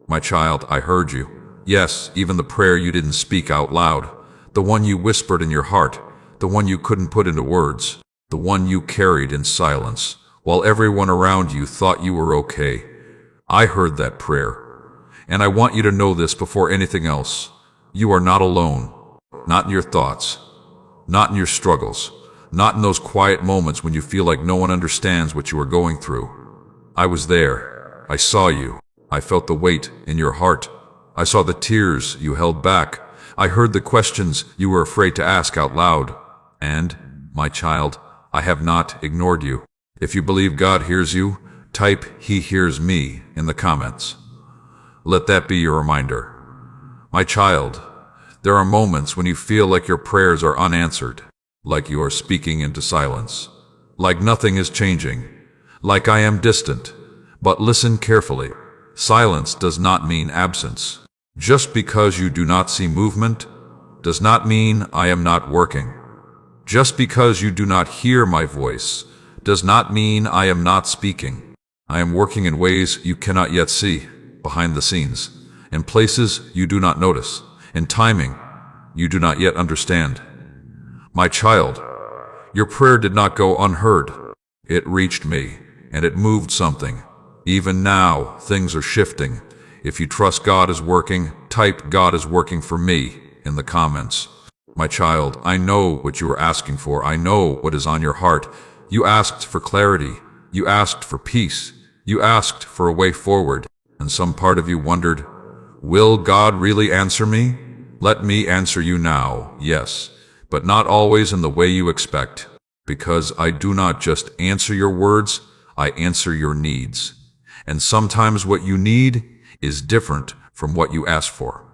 My child, I heard you. Yes, even the prayer you didn't speak out loud. The one you whispered in your heart. The one you couldn't put into words. The one you carried in silence, while everyone around you thought you were okay. I heard that prayer. And I want you to know this before anything else. You are not alone. Not in your thoughts. Not in your struggles. Not in those quiet moments when you feel like no one understands what you are going through. I was there. I saw you. I felt the weight in your heart. I saw the tears you held back. I heard the questions you were afraid to ask out loud. And, my child, I have not ignored you. If you believe God hears you, type "He hears me" in the comments. Let that be your reminder. My child, there are moments when you feel like your prayers are unanswered, like you are speaking into silence, like nothing is changing, like I am distant. But listen carefully. Silence does not mean absence. Just because you do not see movement does not mean I am not working. Just because you do not hear my voice does not mean I am not speaking. I am working in ways you cannot yet see, behind the scenes, in places you do not notice, in timing you do not yet understand. My child, your prayer did not go unheard. It reached me, and it moved something. Even now, things are shifting. If you trust God is working, type "God is working for me" in the comments. My child, I know what you are asking for. I know what is on your heart. You asked for clarity. You asked for peace. You asked for a way forward. And some part of you wondered, will God really answer me? Let me answer you now, yes, but not always in the way you expect. Because I do not just answer your words, I answer your needs. And sometimes what you need is different from what you ask for.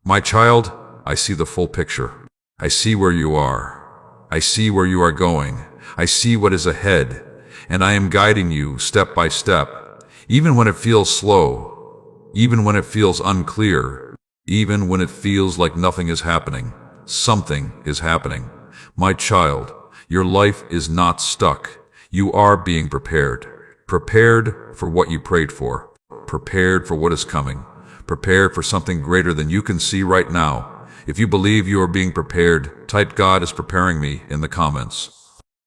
My child, I see the full picture. I see where you are. I see where you are going. I see what is ahead. And I am guiding you step by step, even when it feels slow, even when it feels unclear, even when it feels like nothing is happening. Something is happening. My child, your life is not stuck. You are being prepared. Prepared for what you prayed for. Prepared for what is coming. Prepared for something greater than you can see right now. If you believe you are being prepared, type "God is preparing me" in the comments.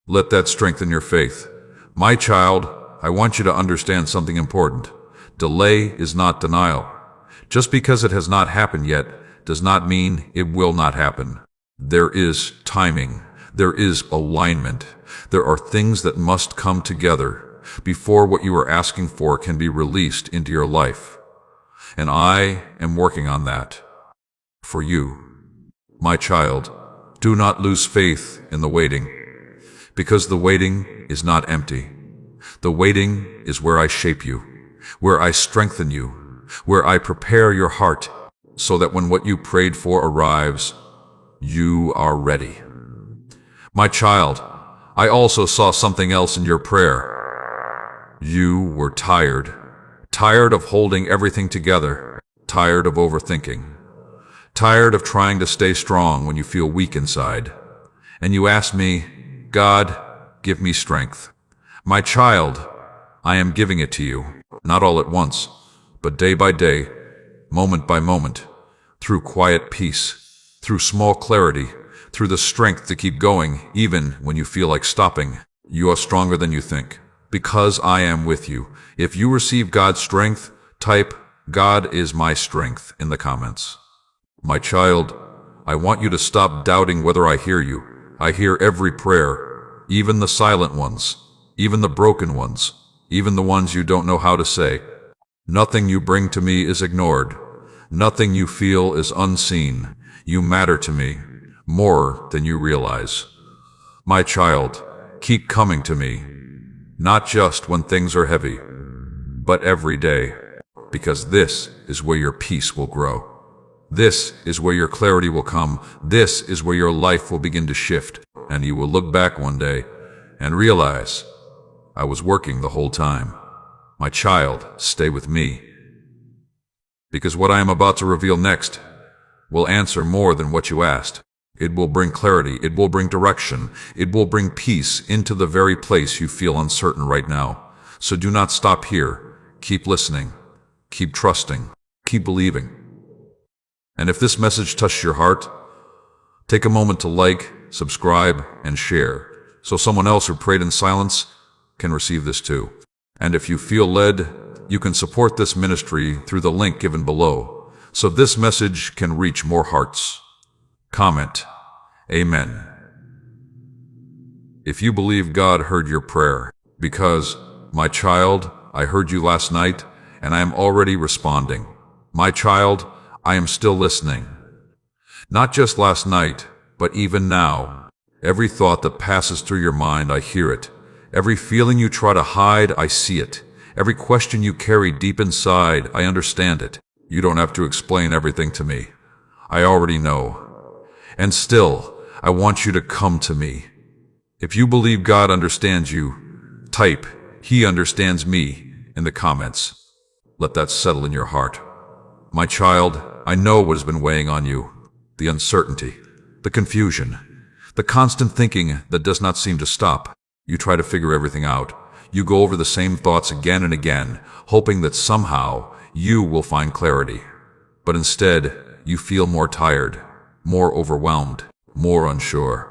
Let that strengthen your faith. My child, I want you to understand something important. Delay is not denial. Just because it has not happened yet does not mean it will not happen. There is timing. There is alignment. There are things that must come together before what you are asking for can be released into your life. And I am working on that for you. My child, do not lose faith in the waiting, because the waiting is not empty. The waiting is where I shape you, where I strengthen you, where I prepare your heart so that when what you prayed for arrives, you are ready. My child, I also saw something else in your prayer. You were tired. Tired of holding everything together. Tired of overthinking. Tired of trying to stay strong when you feel weak inside. And you asked me, "God, give me strength." My child, I am giving it to you, not all at once, but day by day, moment by moment, through quiet peace, through small clarity, through the strength to keep going even when you feel like stopping. You are stronger than you think, because I am with you. If you receive God's strength, type "God is my strength" in the comments. My child, I want you to stop doubting whether I hear you. I hear every prayer, even the silent ones, even the broken ones, even the ones you don't know how to say. Nothing you bring to me is ignored. Nothing you feel is unseen. You matter to me more than you realize. My child, keep coming to me, not just when things are heavy, but every day, because this is where your peace will grow. This is where your clarity will come. This is where your life will begin to shift, and you will look back one day and realize, I was working the whole time. My child, stay with me, because what I am about to reveal next will answer more than what you asked. It will bring clarity. It will bring direction. It will bring peace into the very place you feel uncertain right now. So do not stop here. Keep listening. Keep trusting. Keep believing. And if this message touched your heart, take a moment to like, subscribe, and share, so someone else who prayed in silence can receive this too. And if you feel led, you can support this ministry through the link given below, so this message can reach more hearts. Comment, Amen, if you believe God heard your prayer, because, my child, I heard you last night, and I am already responding. My child, I am still listening. Not just last night, but even now. Every thought that passes through your mind, I hear it. Every feeling you try to hide, I see it. Every question you carry deep inside, I understand it. You don't have to explain everything to me. I already know. And still, I want you to come to me. If you believe God understands you, type, "He understands me," in the comments. Let that settle in your heart. My child, I know what has been weighing on you. The uncertainty, the confusion, the constant thinking that does not seem to stop. You try to figure everything out. You go over the same thoughts again and again, hoping that somehow you will find clarity. But instead, you feel more tired, more overwhelmed, more unsure.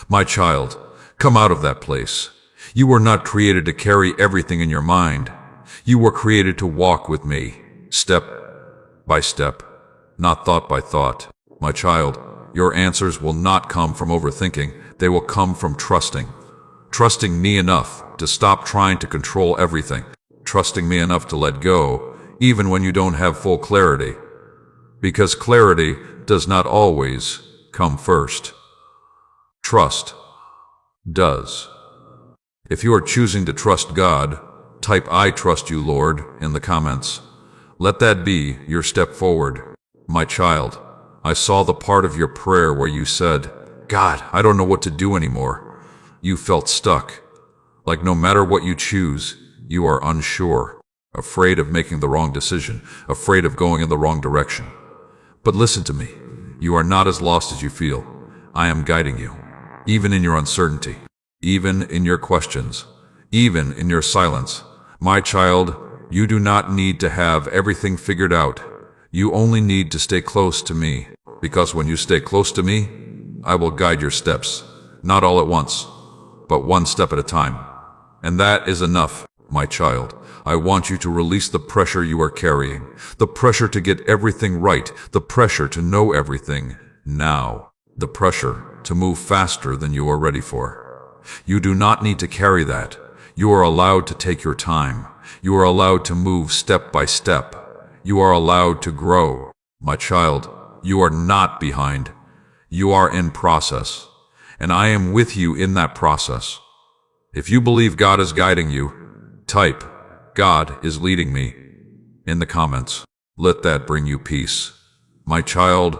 My child, come out of that place. You were not created to carry everything in your mind. You were created to walk with me, step by step, not thought by thought. My child, your answers will not come from overthinking. They will come from trusting. Trusting me enough to stop trying to control everything. Trusting me enough to let go, even when you don't have full clarity. Because clarity does not always come first. Trust does. If you are choosing to trust God, type "I trust you, Lord" in the comments. Let that be your step forward. My child, I saw the part of your prayer where you said, "God, I don't know what to do anymore." You felt stuck, like no matter what you choose, you are unsure, afraid of making the wrong decision, afraid of going in the wrong direction. But listen to me, you are not as lost as you feel. I am guiding you, even in your uncertainty, even in your questions, even in your silence. My child, you do not need to have everything figured out. You only need to stay close to me, because when you stay close to me, I will guide your steps, not all at once, but one step at a time. And that is enough, my child. I want you to release the pressure you are carrying, the pressure to get everything right, the pressure to know everything now, the pressure to move faster than you are ready for. You do not need to carry that. You are allowed to take your time. You are allowed to move step by step. You are allowed to grow. My child, you are not behind. You are in process, and I am with you in that process. If you believe God is guiding you, type, "God is leading me," in the comments. Let that bring you peace. My child,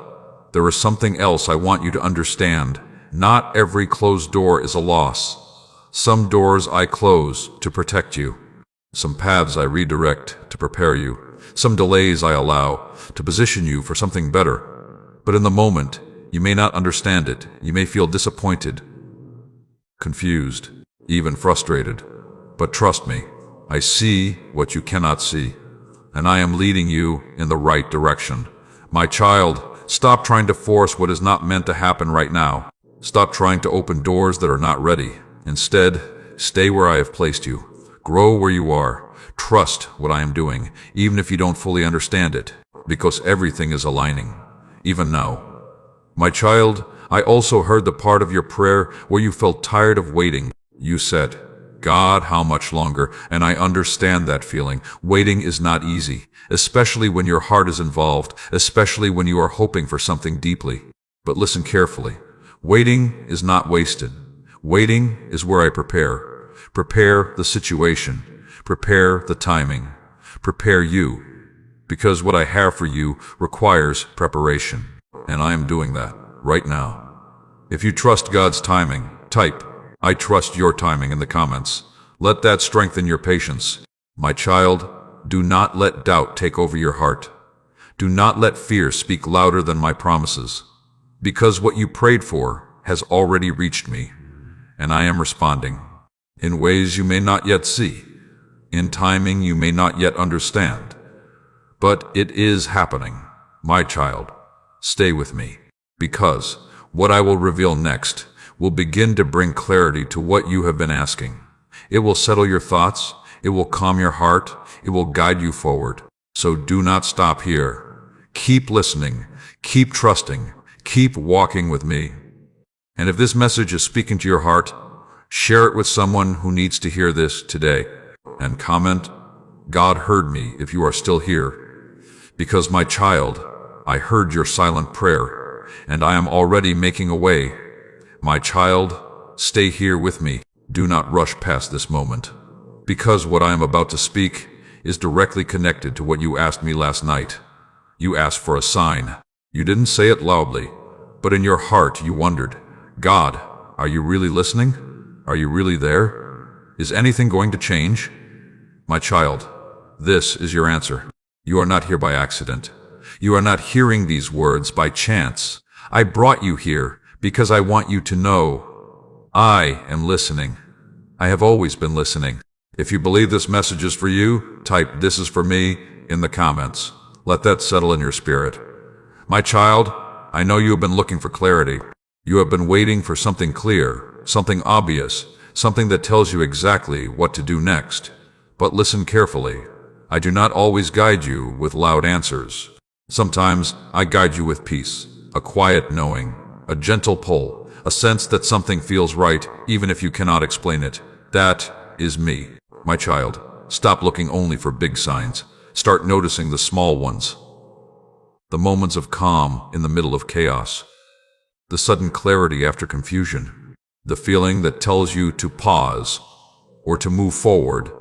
there is something else I want you to understand. Not every closed door is a loss. Some doors I close to protect you. Some paths I redirect to prepare you. Some delays I allow to position you for something better. But in the moment, you may not understand it. You may feel disappointed, confused, even frustrated. But trust me, I see what you cannot see, and I am leading you in the right direction. My child, stop trying to force what is not meant to happen right now. Stop trying to open doors that are not ready. Instead, stay where I have placed you. Grow where you are. Trust what I am doing, even if you don't fully understand it, because everything is aligning, even now. My child, I also heard the part of your prayer where you felt tired of waiting. You said, "God, how much longer?" And I understand that feeling. Waiting is not easy, especially when your heart is involved, especially when you are hoping for something deeply. But listen carefully. Waiting is not wasted. Waiting is where I prepare. Prepare the situation. Prepare the timing. Prepare you. Because what I have for you requires preparation. And I am doing that right now. If you trust God's timing, type, "I trust your timing" in the comments. Let that strengthen your patience. My child, do not let doubt take over your heart. Do not let fear speak louder than my promises. Because what you prayed for has already reached me, and I am responding in ways you may not yet see, in timing you may not yet understand. But it is happening. My child, stay with me, because what I will reveal next will begin to bring clarity to what you have been asking. It will settle your thoughts, it will calm your heart, it will guide you forward. So do not stop here. Keep listening, keep trusting, keep walking with me. And if this message is speaking to your heart, share it with someone who needs to hear this today. And comment, God heard me, if you are still here. Because my child, I heard your silent prayer, and I am already making a way. My child, stay here with me. Do not rush past this moment. Because what I am about to speak is directly connected to what you asked me last night. You asked for a sign. You didn't say it loudly, but in your heart you wondered, God, are you really listening? Are you really there? Is anything going to change? My child, this is your answer. You are not here by accident. You are not hearing these words by chance. I brought you here because I want you to know I am listening. I have always been listening. If you believe this message is for you, type "This is for me" in the comments. Let that settle in your spirit. My child, I know you have been looking for clarity. You have been waiting for something clear, something obvious, something that tells you exactly what to do next. But listen carefully. I do not always guide you with loud answers. Sometimes I guide you with peace, a quiet knowing, a gentle pull, a sense that something feels right even if you cannot explain it. That is me. My child, stop looking only for big signs. Start noticing the small ones. The moments of calm in the middle of chaos. The sudden clarity after confusion. The feeling that tells you to pause or to move forward.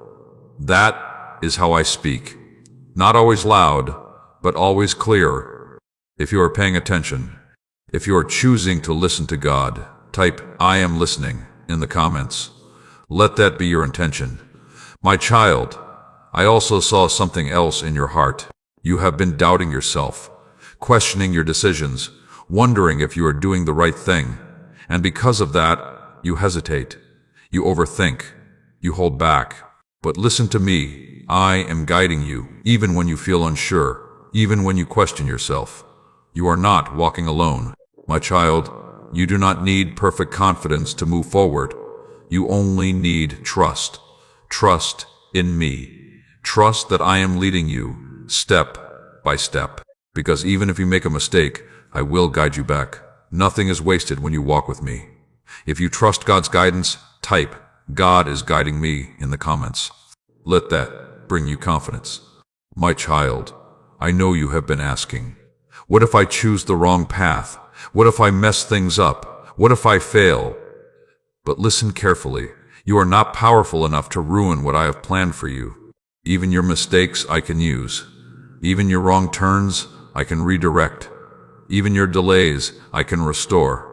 That is how I speak. Not always loud, but always clear. If you are paying attention, if you are choosing to listen to God, type "I am listening" in the comments. Let that be your intention. My child, I also saw something else in your heart. You have been doubting yourself, questioning your decisions, wondering if you are doing the right thing. And because of that, you hesitate. You overthink. You hold back. But listen to me. I am guiding you, even when you feel unsure, even when you question yourself. You are not walking alone. My child, you do not need perfect confidence to move forward. You only need trust. Trust in me. Trust that I am leading you step by step. Because even if you make a mistake, I will guide you back. Nothing is wasted when you walk with me. If you trust God's guidance, type "God is guiding me" in the comments. Let that bring you confidence. My child, I know you have been asking, what if I choose the wrong path? What if I mess things up? What if I fail? But listen carefully. You are not powerful enough to ruin what I have planned for you. Even your mistakes I can use. Even your wrong turns I can redirect. Even your delays I can restore.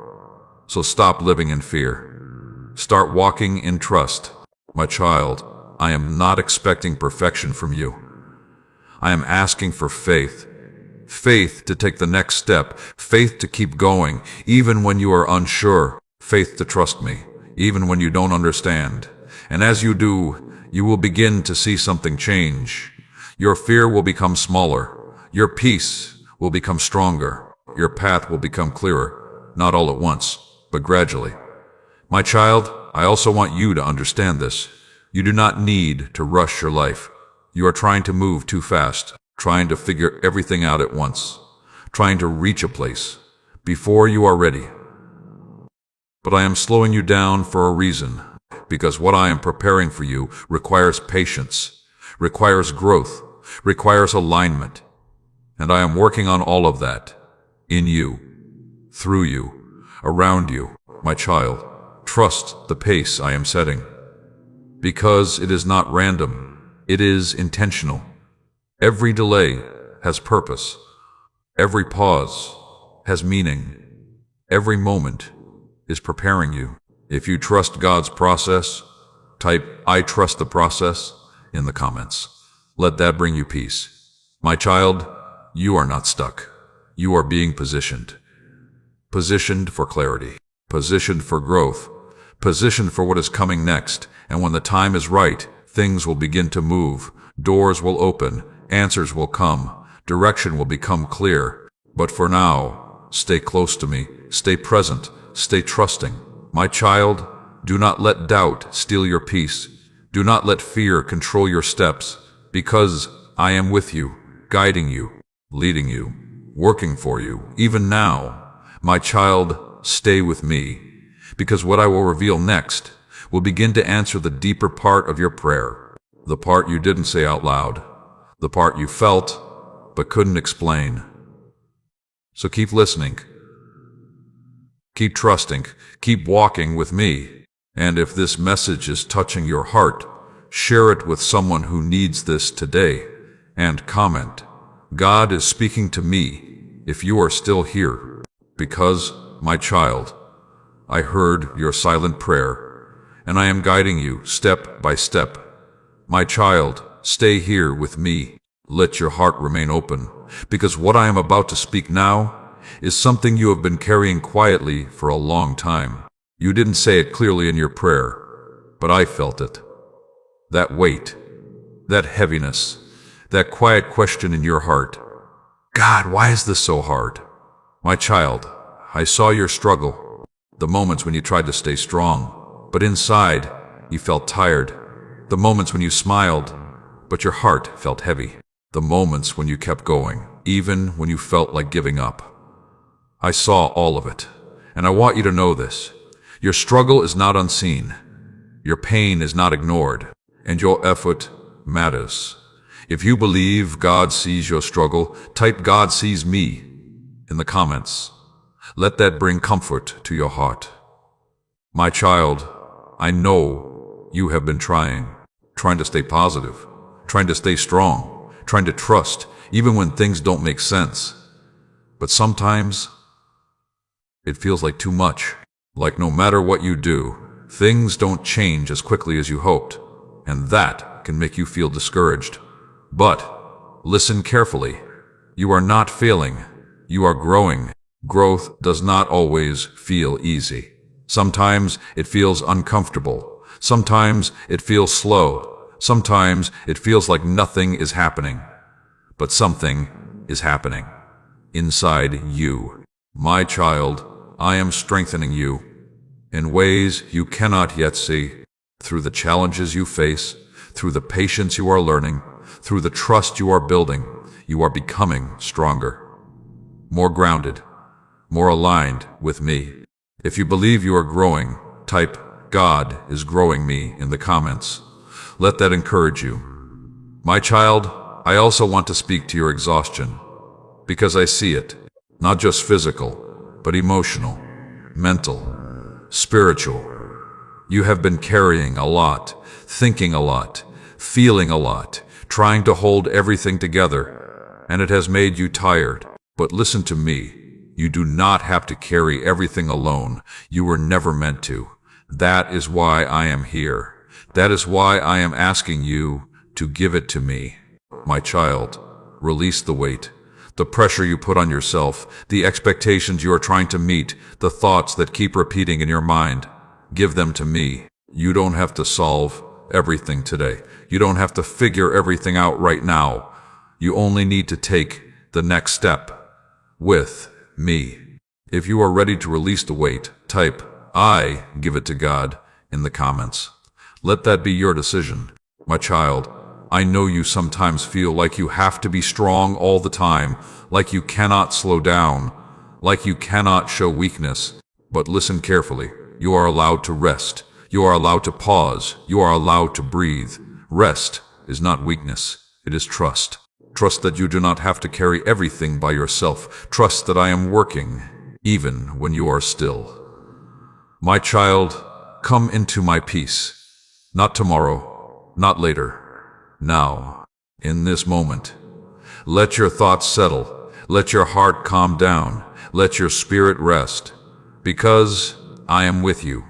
So stop living in fear. Start walking in trust. My child, I am not expecting perfection from you. I am asking for faith. Faith to take the next step. Faith to keep going, even when you are unsure. Faith to trust me, even when you don't understand. And as you do, you will begin to see something change. Your fear will become smaller. Your peace will become stronger. Your path will become clearer, not all at once, but gradually. My child, I also want you to understand this. You do not need to rush your life. You are trying to move too fast, trying to figure everything out at once, trying to reach a place before you are ready. But I am slowing you down for a reason, because what I am preparing for you requires patience, requires growth, requires alignment. And I am working on all of that, in you, through you, around you. My child, trust the pace I am setting. Because it is not random, it is intentional. Every delay has purpose. Every pause has meaning. Every moment is preparing you. If you trust God's process, type "I trust the process" in the comments. Let that bring you peace. My child, you are not stuck. You are being positioned. Positioned for clarity. Positioned for growth. Positioned for what is coming next. And when the time is right, things will begin to move. Doors will open, Answers will come. Direction will become clear. But for now, stay close to me. Stay present. Stay trusting. My child, do not let doubt steal your peace. Do not let fear control your steps, because I am with you, guiding you, leading you, working for you, even now. My child, stay with me, because what I will reveal next will begin to answer the deeper part of your prayer, the part you didn't say out loud, the part you felt but couldn't explain. So keep listening, keep trusting, keep walking with me. And if this message is touching your heart, share it with someone who needs this today, and comment, God is speaking to me, if you are still here, because, my child, I heard your silent prayer, and I am guiding you step by step. My child, stay here with me. Let your heart remain open, because what I am about to speak now is something you have been carrying quietly for a long time. You didn't say it clearly in your prayer, but I felt it. That weight, that heaviness, that quiet question in your heart. God, why is this so hard? My child, I saw your struggle, the moments when you tried to stay strong, but inside you felt tired, the moments when you smiled, but your heart felt heavy, the moments when you kept going, even when you felt like giving up. I saw all of it, and I want you to know this. Your struggle is not unseen, your pain is not ignored, and your effort matters. If you believe God sees your struggle, type "God sees me" in the comments. Let that bring comfort to your heart. My child, I know you have been trying to stay positive, trying to stay strong, trying to trust, even when things don't make sense. But sometimes it feels like too much. Like no matter what you do, things don't change as quickly as you hoped, and that can make you feel discouraged. But listen carefully. You are not failing. You are growing. Growth does not always feel easy. Sometimes it feels uncomfortable. Sometimes it feels slow. Sometimes it feels like nothing is happening. But something is happening inside you. My child, I am strengthening you in ways you cannot yet see, through the challenges you face, through the patience you are learning, through the trust you are building. You are becoming stronger, more grounded, more aligned with me. If you believe you are growing, type "God is growing me" in the comments. Let that encourage you. My child, I also want to speak to your exhaustion, because I see it, not just physical, but emotional, mental, spiritual. You have been carrying a lot, thinking a lot, feeling a lot, trying to hold everything together, and it has made you tired. But listen to me. You do not have to carry everything alone. You were never meant to. That is why I am here. That is why I am asking you to give it to me. My child, release the weight. The pressure you put on yourself, the expectations you are trying to meet, the thoughts that keep repeating in your mind. Give them to me. You don't have to solve everything today. You don't have to figure everything out right now. You only need to take the next step with me. If you are ready to release the weight, type "I give it to God" in the comments. Let that be your decision. My child, I know you sometimes feel like you have to be strong all the time, like you cannot slow down, like you cannot show weakness. But listen carefully. You are allowed to rest. You are allowed to pause. You are allowed to breathe. Rest is not weakness. It is trust. Trust that you do not have to carry everything by yourself. Trust that I am working, even when you are still. My child, come into my peace. Not tomorrow, not later. Now, in this moment. Let your thoughts settle. Let your heart calm down. Let your spirit rest. Because I am with you.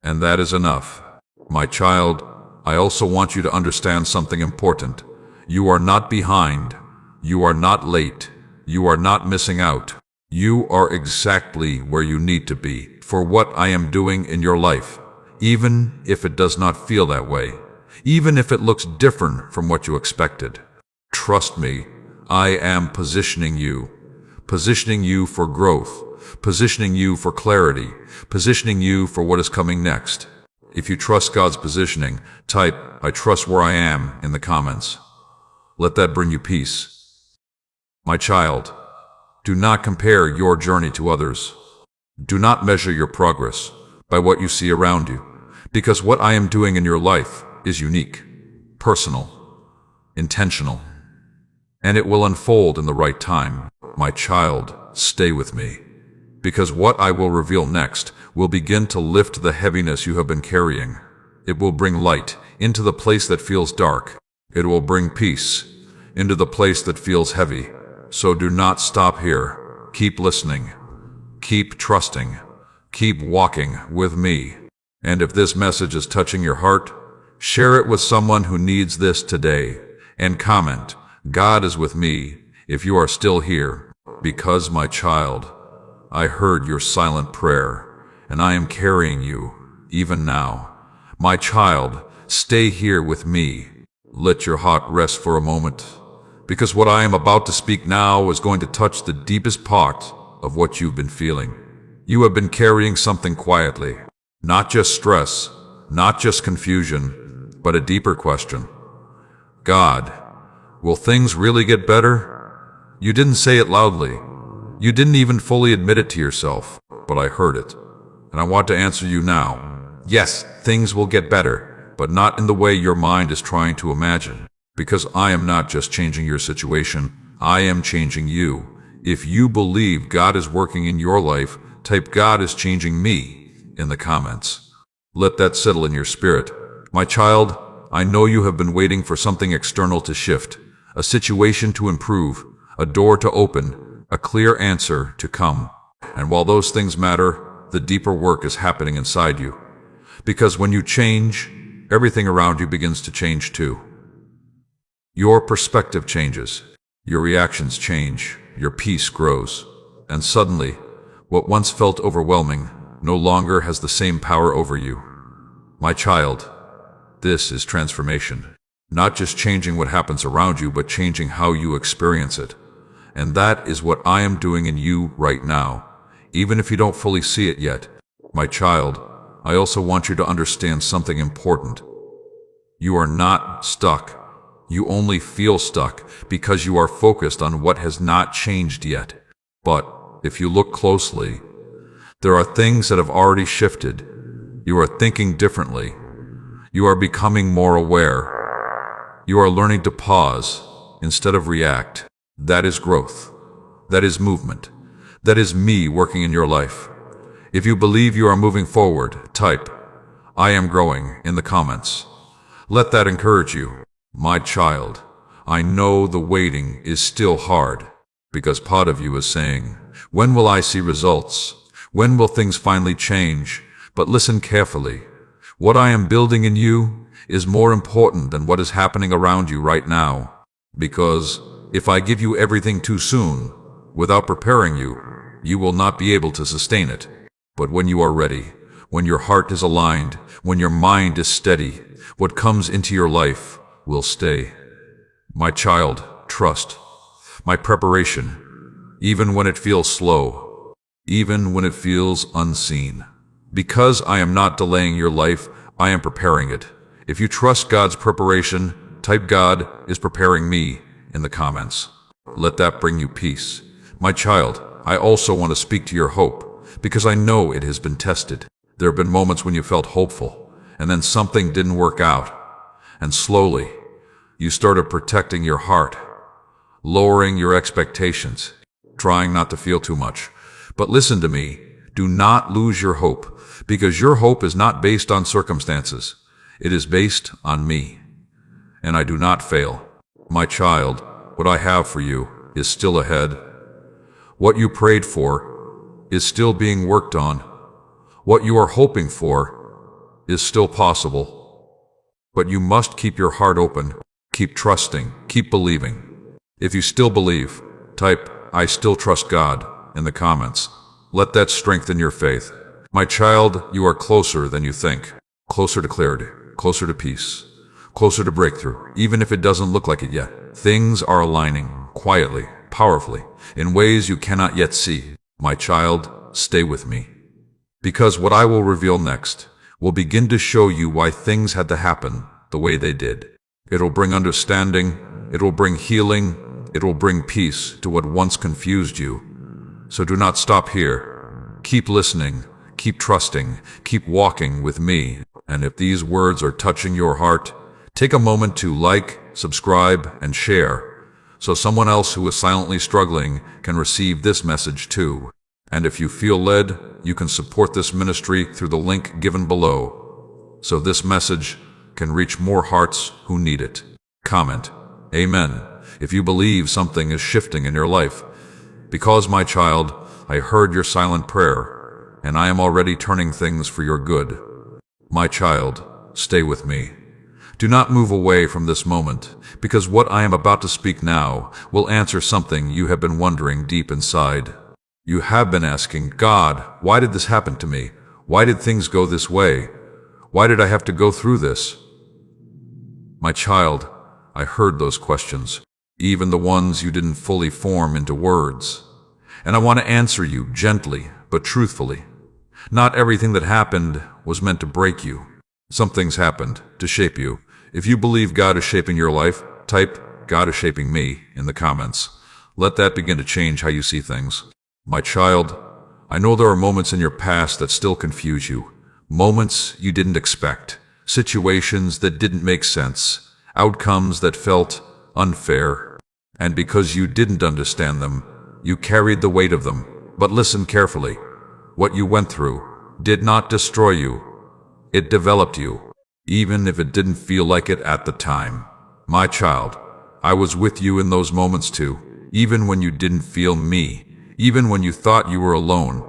And that is enough. My child, I also want you to understand something important. You are not behind. You are not late. You are not missing out. You are exactly where you need to be for what I am doing in your life, even if it does not feel that way. even if it looks different from what you expected. Trust me, I am positioning you for growth, positioning you for clarity, positioning you for what is coming next. If you trust God's positioning, type, "I trust where I am" in the comments. Let that bring you peace. My child, do not compare your journey to others. Do not measure your progress by what you see around you, because what I am doing in your life is unique, personal, intentional, and it will unfold in the right time. My child, stay with me, because what I will reveal next will begin to lift the heaviness you have been carrying. It will bring light into the place that feels dark. It will bring peace into the place that feels heavy. So do not stop here. Keep listening. Keep trusting. Keep walking with me. And if this message is touching your heart, share it with someone who needs this today. And comment, "God is with me," if you are still here. Because, my child, I heard your silent prayer, and I am carrying you, even now. My child, stay here with me. Let your heart rest for a moment, because what I am about to speak now is going to touch the deepest part of what you've been feeling. You have been carrying something quietly, not just stress, not just confusion, but a deeper question. God, will things really get better? You didn't say it loudly. You didn't even fully admit it to yourself, but I heard it. And I want to answer you now. Yes, things will get better, but not in the way your mind is trying to imagine. Because I am not just changing your situation, I am changing you. If you believe God is working in your life, type "God is changing me" in the comments. Let that settle in your spirit. My child, I know you have been waiting for something external to shift, a situation to improve, a door to open, a clear answer to come. And while those things matter, the deeper work is happening inside you. Because when you change, everything around you begins to change too. Your perspective changes, your reactions change, your peace grows, and suddenly, what once felt overwhelming no longer has the same power over you. My child, this is transformation. Not just changing what happens around you, but changing how you experience it. And that is what I am doing in you right now, even if you don't fully see it yet. My child, I also want you to understand something important. You are not stuck. You only feel stuck because you are focused on what has not changed yet. But if you look closely, there are things that have already shifted. You are thinking differently. You are becoming more aware. You are learning to pause instead of react. That is growth. That is movement. That is me working in your life. If you believe you are moving forward, type, "I am growing" in the comments. Let that encourage you. My child, I know the waiting is still hard, because part of you is saying, "When will I see results? When will things finally change?" But listen carefully. What I am building in you is more important than what is happening around you right now. Because if I give you everything too soon, without preparing you, you will not be able to sustain it. But when you are ready, when your heart is aligned, when your mind is steady, what comes into your life will stay. My child, trust my preparation, even when it feels slow, even when it feels unseen. Because I am not delaying your life, I am preparing it. If you trust God's preparation, type "God is preparing me" in the comments. Let that bring you peace. My child, I also want to speak to your hope, because I know it has been tested. There have been moments when you felt hopeful, and then something didn't work out. And slowly, you started protecting your heart, lowering your expectations, trying not to feel too much. But listen to me, do not lose your hope, because your hope is not based on circumstances. It is based on me. And I do not fail. My child, what I have for you is still ahead. What you prayed for is still being worked on. What you are hoping for is still possible. But you must keep your heart open, keep trusting, keep believing. If you still believe, type "I still trust God" in the comments. Let that strengthen your faith. My child, you are closer than you think. Closer to clarity, closer to peace, closer to breakthrough, even if it doesn't look like it yet. Things are aligning, quietly, powerfully, in ways you cannot yet see. My child, stay with me. Because what I will reveal next will begin to show you why things had to happen the way they did. It'll bring understanding, it will bring healing, it will bring peace to what once confused you. So do not stop here. Keep listening, keep trusting, keep walking with me. And if these words are touching your heart, take a moment to like, subscribe, and share, so someone else who is silently struggling can receive this message too. And if you feel led, you can support this ministry through the link given below, so this message can reach more hearts who need it. Comment, Amen, if you believe something is shifting in your life. Because, my child, I heard your silent prayer, and I am already turning things for your good. My child, stay with me. Do not move away from this moment, because what I am about to speak now will answer something you have been wondering deep inside. You have been asking, God, why did this happen to me? Why did things go this way? Why did I have to go through this? My child, I heard those questions, even the ones you didn't fully form into words. And I want to answer you gently, but truthfully. Not everything that happened was meant to break you. Some things happened to shape you. If you believe God is shaping your life, type, God is shaping me in the comments. Let that begin to change how you see things. My child, I know there are moments in your past that still confuse you. Moments you didn't expect. Situations that didn't make sense. Outcomes that felt unfair. And because you didn't understand them, you carried the weight of them. But listen carefully. What you went through did not destroy you. It developed you, even if it didn't feel like it at the time. My child, I was with you in those moments too, even when you didn't feel me. Even when you thought you were alone,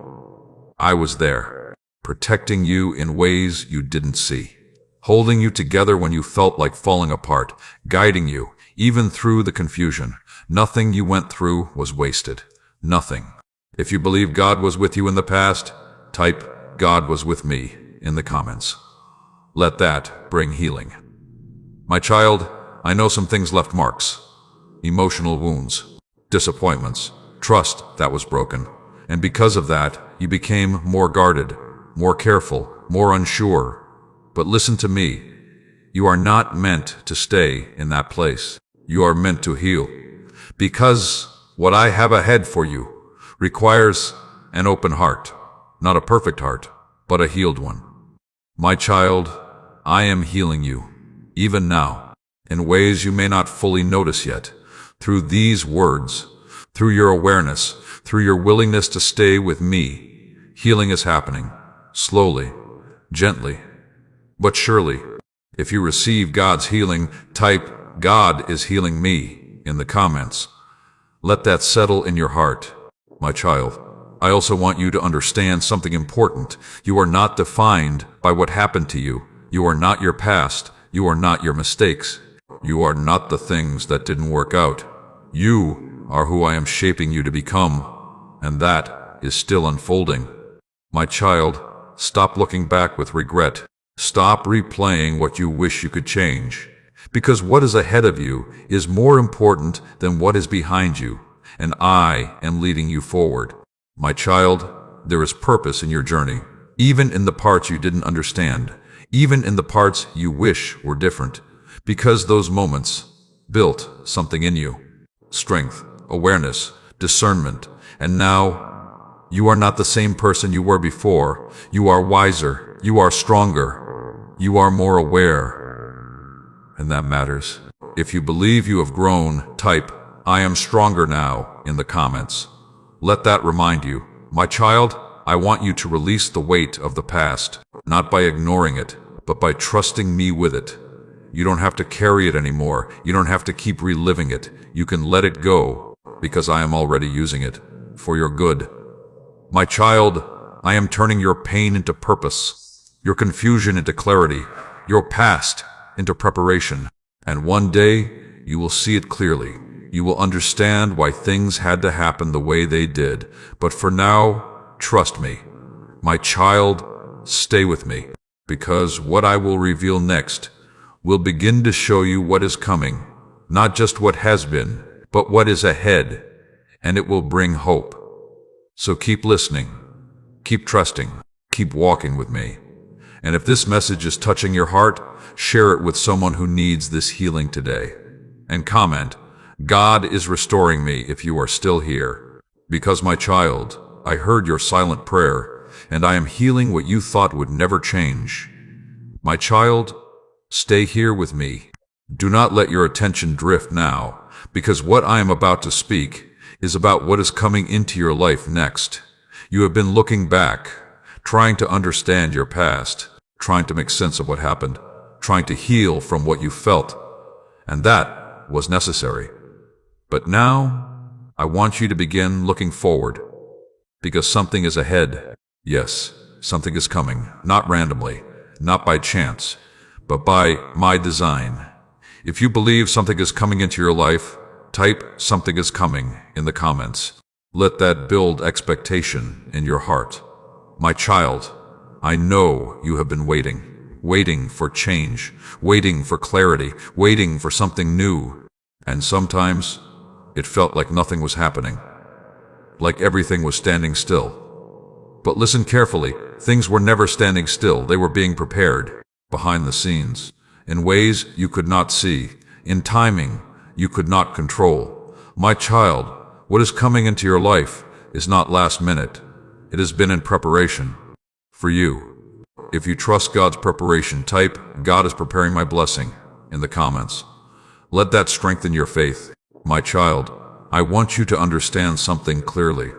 I was there, protecting you in ways you didn't see, holding you together when you felt like falling apart, guiding you, even through the confusion. Nothing you went through was wasted. Nothing. If you believe God was with you in the past, type, God was with me in the comments. Let that bring healing. My child, I know some things left marks. Emotional wounds, disappointments, trust that was broken, and because of that, you became more guarded, more careful, more unsure. But listen to me, you are not meant to stay in that place. You are meant to heal, because what I have ahead for you requires an open heart, not a perfect heart, but a healed one. My child, I am healing you, even now, in ways you may not fully notice yet, through these words. Through your awareness, through your willingness to stay with me, healing is happening, slowly, gently, but surely. If you receive God's healing, type, God is healing me in the comments. Let that settle in your heart. My child, I also want you to understand something important. You are not defined by what happened to you. You are not your past. You are not your mistakes. You are not the things that didn't work out. You are who I am shaping you to become, and that is still unfolding. My child, stop looking back with regret. Stop replaying what you wish you could change, because what is ahead of you is more important than what is behind you, and I am leading you forward. My child, there is purpose in your journey, even in the parts you didn't understand, even in the parts you wish were different, because those moments built something in you. Strength, awareness, discernment, and now you are not the same person you were before. You are wiser, you are stronger, you are more aware, and that matters. If you believe you have grown, type, I am stronger now in the comments. Let that remind you. My child, I want you to release the weight of the past, not by ignoring it, but by trusting me with it. You don't have to carry it anymore. You don't have to keep reliving it. You can let it go, because I am already using it for your good. My child, I am turning your pain into purpose, your confusion into clarity, your past into preparation. And one day, you will see it clearly. You will understand why things had to happen the way they did. But for now, trust me. My child, stay with me, because what I will reveal next will begin to show you what is coming, not just what has been, but what is ahead, and it will bring hope. So keep listening, keep trusting, keep walking with me. And if this message is touching your heart, share it with someone who needs this healing today. And comment, God is restoring me if you are still here. Because my child, I heard your silent prayer, and I am healing what you thought would never change. My child, stay here with me. Do not let your attention drift now, because what I am about to speak is about what is coming into your life next. You have been looking back, trying to understand your past, trying to make sense of what happened, trying to heal from what you felt, and that was necessary. But now, I want you to begin looking forward, because something is ahead. Yes, something is coming, not randomly, not by chance, but by my design. If you believe something is coming into your life, type "something is coming" in the comments. Let that build expectation in your heart. My child, I know you have been waiting for change, waiting for clarity, waiting for something new. And sometimes it felt like nothing was happening, like everything was standing still. But listen carefully, things were never standing still. They were being prepared behind the scenes, in ways you could not see, in timing you could not control. My child, what is coming into your life is not last minute. It has been in preparation for you. If you trust God's preparation, type "God is preparing my blessing" in the comments. Let that strengthen your faith. My child, I want you to understand something clearly.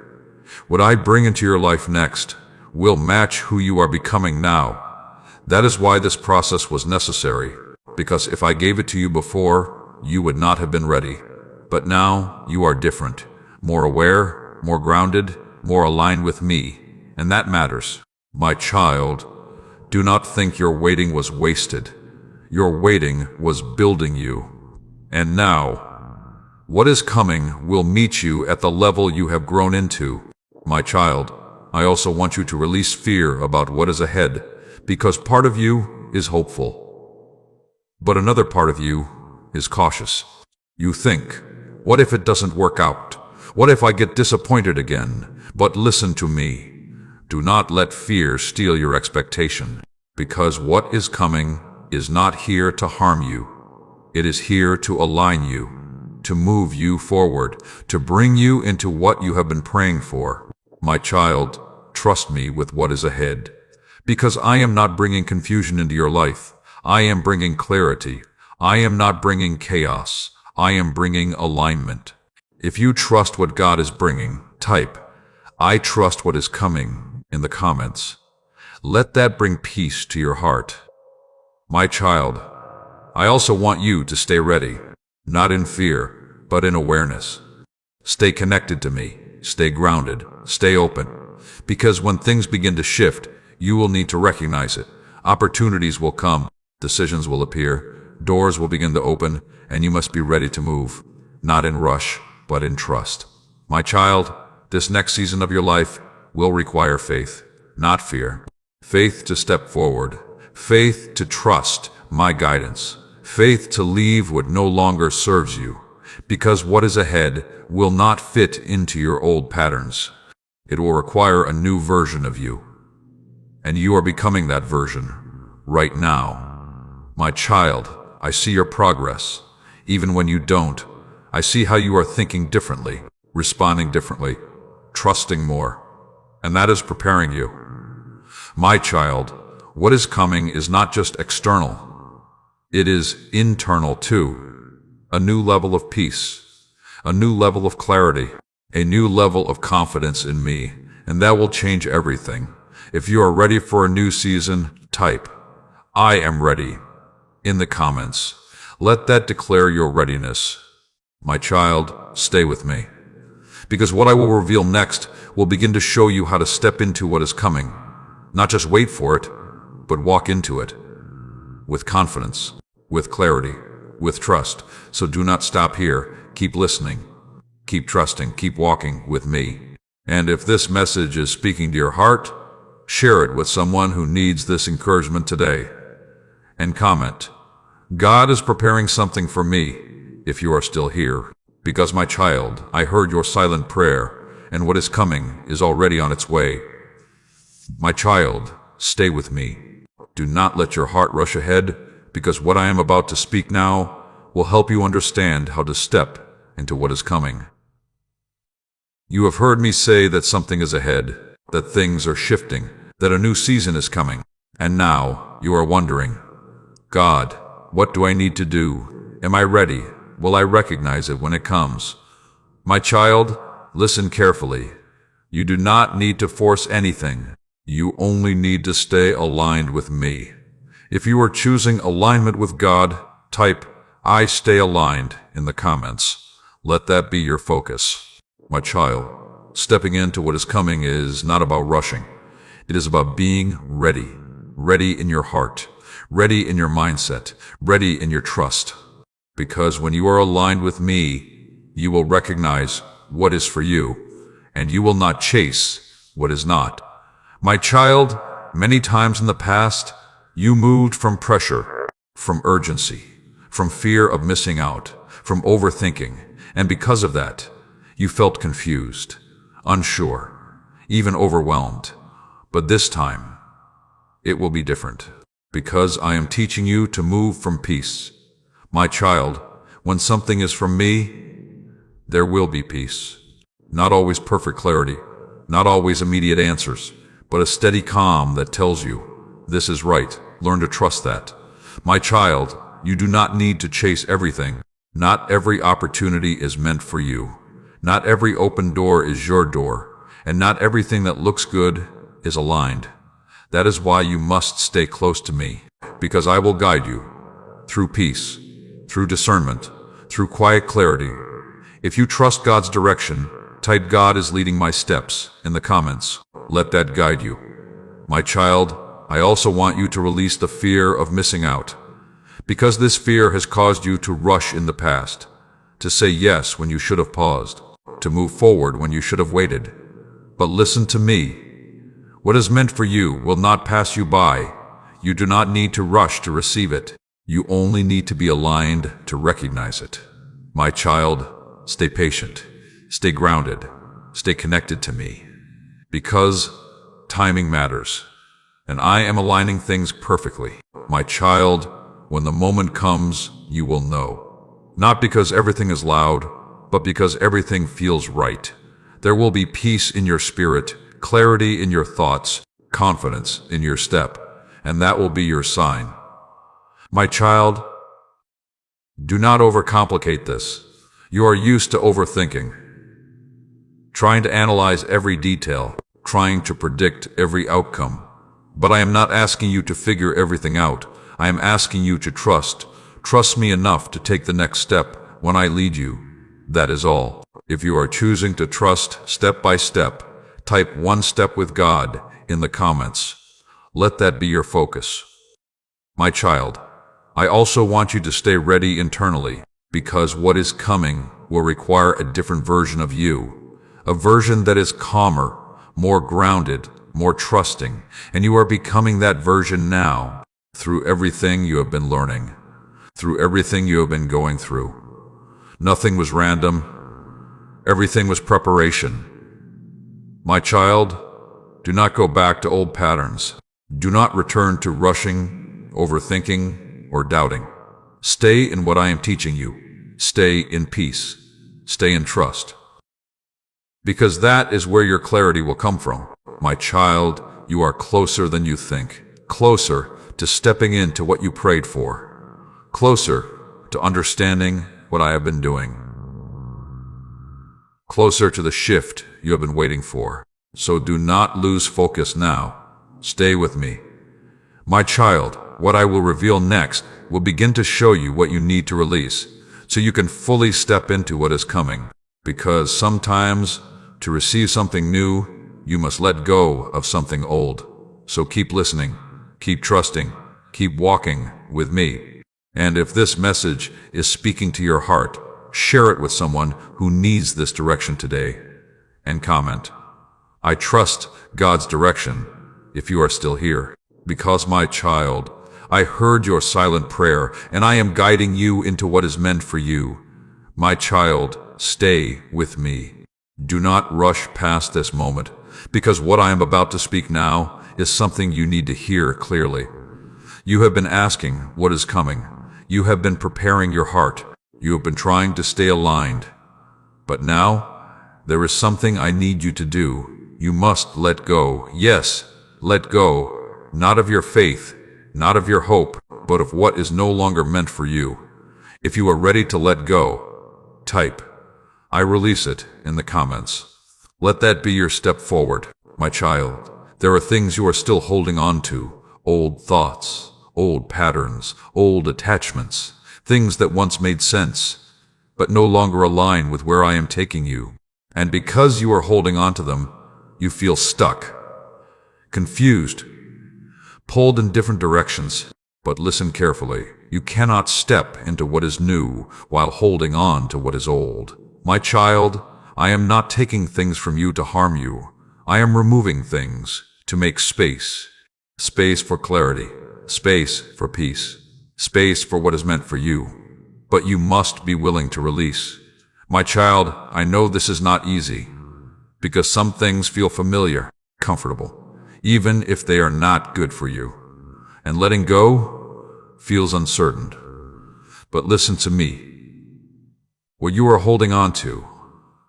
What I bring into your life next will match who you are becoming now. That is why this process was necessary, because if I gave it to you before, you would not have been ready. But now you are different, more aware, more grounded, more aligned with me, and that matters. My child, do not think your waiting was wasted. Your waiting was building you. And now, what is coming will meet you at the level you have grown into. My child, I also want you to release fear about what is ahead, because part of you is hopeful, but another part of you is cautious. You think, what if it doesn't work out? What if I get disappointed again? But listen to me. Do not let fear steal your expectation, because what is coming is not here to harm you. It is here to align you, to move you forward, to bring you into what you have been praying for. My child, trust me with what is ahead, because I am not bringing confusion into your life. I am bringing clarity. I am not bringing chaos. I am bringing alignment. If you trust what God is bringing, type "I trust what is coming" in the comments. Let that bring peace to your heart. My child, I also want you to stay ready, not in fear, but in awareness. Stay connected to me, stay grounded, stay open, because when things begin to shift, you will need to recognize it. Opportunities will come, decisions will appear, doors will begin to open, and you must be ready to move, not in rush, but in trust. My child, this next season of your life will require faith, not fear. Faith to step forward, faith to trust my guidance, faith to leave what no longer serves you, because what is ahead will not fit into your old patterns. It will require a new version of you, and you are becoming that version right now. My child, I see your progress. Even when you don't, I see how you are thinking differently, responding differently, trusting more, and that is preparing you. My child, what is coming is not just external. It is internal too. A new level of peace, a new level of clarity, a new level of confidence in me, and that will change everything. If you are ready for a new season, type "I am ready" in the comments. Let that declare your readiness. My child, stay with me, because what I will reveal next will begin to show you how to step into what is coming. Not just wait for it, but walk into it with confidence, with clarity, with trust. So do not stop here. Keep listening, keep trusting, keep walking with me. And if this message is speaking to your heart, share it with someone who needs this encouragement today. And comment, God is preparing something for me, if you are still here. Because, my child, I heard your silent prayer, and what is coming is already on its way. My child, stay with me. Do not let your heart rush ahead, because what I am about to speak now will help you understand how to step into what is coming. You have heard me say that something is ahead, that things are shifting, that a new season is coming. And now you are wondering, God, what do I need to do? Am I ready? Will I recognize it when it comes? My child, listen carefully. You do not need to force anything. You only need to stay aligned with me. If you are choosing alignment with God, type "I stay aligned" in the comments. Let that be your focus. My child, stepping into what is coming is not about rushing. It is about being ready. Ready in your heart, ready in your mindset, ready in your trust. Because when you are aligned with me, you will recognize what is for you, and you will not chase what is not. My child, many times in the past, you moved from pressure, from urgency, from fear of missing out, from overthinking, and because of that, you felt confused, unsure, even overwhelmed. But this time, it will be different, because I am teaching you to move from peace. My child, when something is from me, there will be peace. Not always perfect clarity, not always immediate answers, but a steady calm that tells you, this is right, learn to trust that. My child, you do not need to chase everything. Not every opportunity is meant for you. Not every open door is your door, and not everything that looks good is aligned. That is why you must stay close to me, because I will guide you through peace, through discernment, through quiet clarity. If you trust God's direction, type "God is leading my steps" in the comments. Let that guide you. My child, I also want you to release the fear of missing out, because this fear has caused you to rush in the past, to say yes when you should have paused, to move forward when you should have waited. But listen to me. What is meant for you will not pass you by. You do not need to rush to receive it. You only need to be aligned to recognize it. My child, stay patient, stay grounded, stay connected to me. Because timing matters, and I am aligning things perfectly. My child, when the moment comes, you will know. Not because everything is loud, but because everything feels right. There will be peace in your spirit, clarity in your thoughts, confidence in your step, and that will be your sign. My child, do not overcomplicate this. You are used to overthinking, trying to analyze every detail, trying to predict every outcome. But I am not asking you to figure everything out. I am asking you to trust. Trust me enough to take the next step when I lead you. That is all. If you are choosing to trust step by step, type "one step with God" in the comments. Let that be your focus. My child, I also want you to stay ready internally, because what is coming will require a different version of you, a version that is calmer, more grounded, more trusting, and you are becoming that version now, through everything you have been learning, through everything you have been going through. Nothing was random. Everything was preparation. My child, do not go back to old patterns. Do not return to rushing, overthinking, or doubting. Stay in what I am teaching you. Stay in peace. Stay in trust. Because that is where your clarity will come from. My child, you are closer than you think. Closer to stepping into what you prayed for. Closer to understanding what I have been doing. Closer to the shift you have been waiting for. So do not lose focus now. Stay with me. My child, what I will reveal next will begin to show you what you need to release, so you can fully step into what is coming. Because sometimes, to receive something new, you must let go of something old. So keep listening, keep trusting, keep walking with me. And if this message is speaking to your heart, share it with someone who needs this direction today. And comment, "I trust God's direction," if you are still here. Because, my child, I heard your silent prayer, and I am guiding you into what is meant for you. My child, stay with me. Do not rush past this moment, because what I am about to speak now is something you need to hear clearly. You have been asking what is coming. You have been preparing your heart. You have been trying to stay aligned. But now, there is something I need you to do. You must let go. Yes, let go. Not of your faith, not of your hope, but of what is no longer meant for you. If you are ready to let go, type, "I release it," in the comments. Let that be your step forward, my child. There are things you are still holding on to, old thoughts, old patterns, old attachments, things that once made sense, but no longer align with where I am taking you. And because you are holding on to them, you feel stuck, confused, pulled in different directions. But listen carefully. You cannot step into what is new while holding on to what is old. My child, I am not taking things from you to harm you. I am removing things to make space. Space for clarity, space for peace, space for what is meant for you. But you must be willing to release. My child, I know this is not easy, because some things feel familiar, comfortable, even if they are not good for you. And letting go feels uncertain. But listen to me. What you are holding on to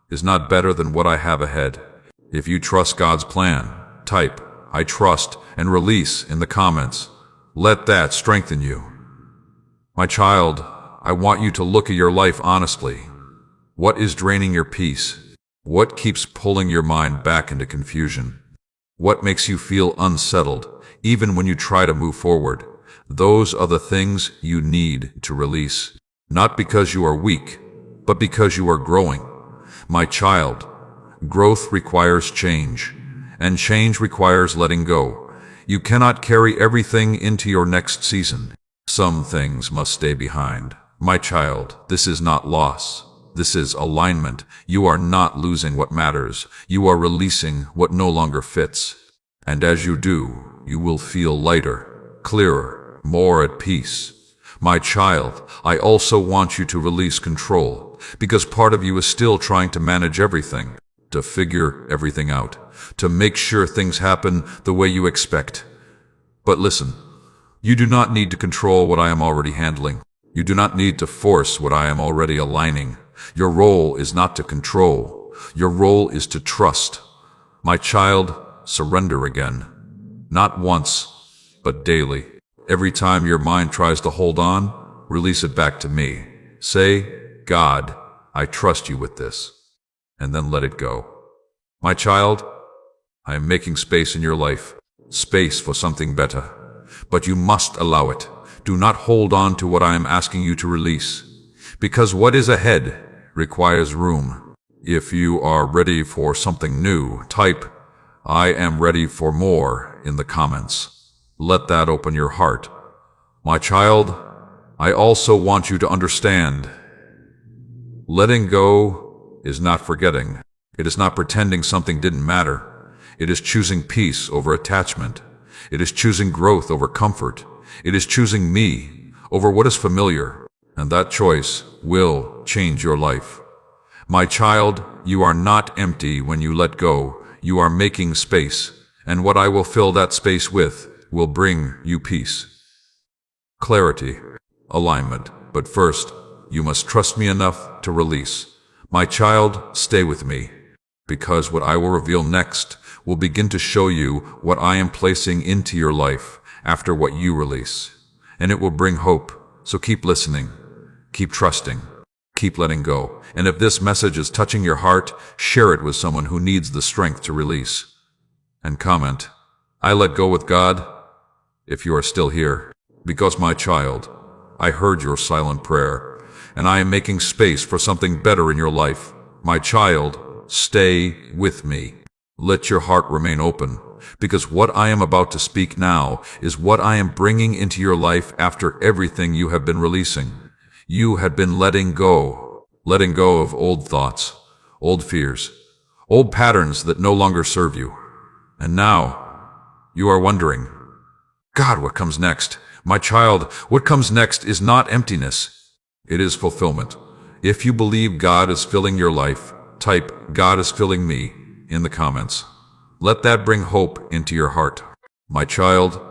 is not better than what I have ahead. If you trust God's plan, type, "I trust," and release in the comments. Let that strengthen you. My child, I want you to look at your life honestly. What is draining your peace? What keeps pulling your mind back into confusion? What makes you feel unsettled, even when you try to move forward? Those are the things you need to release. Not because you are weak, but because you are growing. My child, growth requires change, and change requires letting go. You cannot carry everything into your next season. Some things must stay behind. My child, this is not loss. This is alignment. You are not losing what matters. You are releasing what no longer fits. And as you do, you will feel lighter, clearer, more at peace. My child, I also want you to release control, because part of you is still trying to manage everything, to figure everything out, to make sure things happen the way you expect. But listen, you do not need to control what I am already handling. You do not need to force what I am already aligning. Your role is not to control. Your role is to trust. My child, surrender again. Not once, but daily. Every time your mind tries to hold on, release it back to me. Say, "God, I trust you with this," and then let it go. My child, I am making space in your life, space for something better. But you must allow it. Do not hold on to what I am asking you to release, because what is ahead requires room. If you are ready for something new, type, "I am ready for more," in the comments. Let that open your heart. My child, I also want you to understand. Letting go is not forgetting. It is not pretending something didn't matter. It is choosing peace over attachment. It is choosing growth over comfort. It is choosing me over what is familiar. And that choice will change your life. My child, you are not empty when you let go. You are making space. And what I will fill that space with will bring you peace, clarity, alignment. But first, you must trust me enough to release. My child, stay with me, because what I will reveal next will begin to show you what I am placing into your life after what you release. And it will bring hope. So keep listening, keep trusting, keep letting go. And if this message is touching your heart, share it with someone who needs the strength to release. And comment, "I let go with God," if you are still here. Because my child, I heard your silent prayer, and I am making space for something better in your life. My child, stay with me. Let your heart remain open, because what I am about to speak now is what I am bringing into your life after everything you have been releasing. You had been letting go of old thoughts, old fears, old patterns that no longer serve you. And now, you are wondering, "God, what comes next? My child, what comes next is not emptiness. It is fulfillment. If you believe God is filling your life, type "God is filling me" in the comments. Let that bring hope into your heart. My child,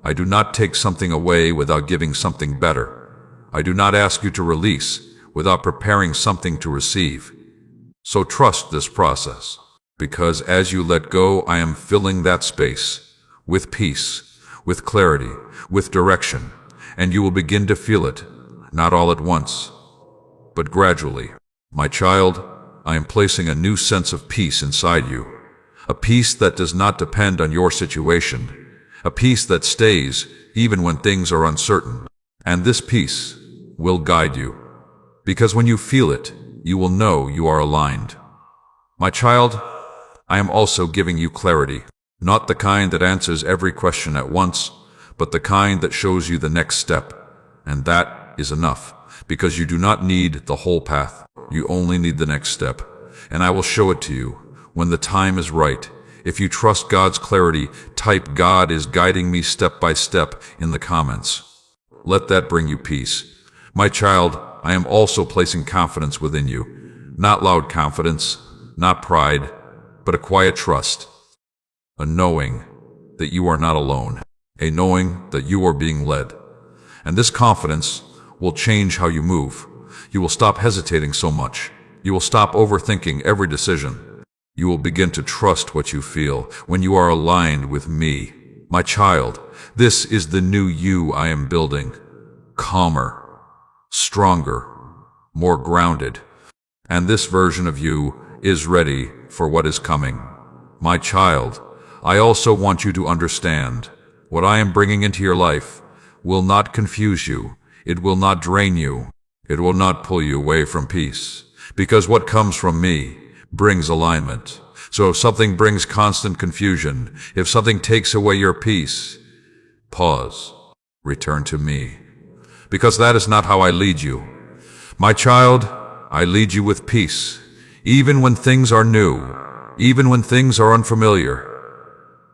I do not take something away without giving something better. I do not ask you to release without preparing something to receive. So trust this process, because as you let go, I am filling that space with peace, with clarity, with direction, and you will begin to feel it, not all at once, but gradually. My child, I am placing a new sense of peace inside you, a peace that does not depend on your situation, a peace that stays even when things are uncertain. And this peace will guide you, because when you feel it, you will know you are aligned. My child, I am also giving you clarity, not the kind that answers every question at once, but the kind that shows you the next step. And that is enough, because you do not need the whole path. You only need the next step. And I will show it to you when the time is right. If you trust God's clarity, type "God is guiding me step by step" in the comments. Let that bring you peace. My child, I am also placing confidence within you. Not loud confidence, not pride, but a quiet trust. A knowing that you are not alone. A knowing that you are being led. And this confidence will change how you move. You will stop hesitating so much. You will stop overthinking every decision. You will begin to trust what you feel when you are aligned with me. My child, this is the new you I am building. Calmer, stronger, more grounded. And this version of you is ready for what is coming. My child, I also want you to understand what I am bringing into your life will not confuse you. It will not drain you. It will not pull you away from peace. Because what comes from me brings alignment. So if something brings constant confusion, if something takes away your peace, pause. Return to me. Because that is not how I lead you. My child, I lead you with peace. Even when things are new, even when things are unfamiliar,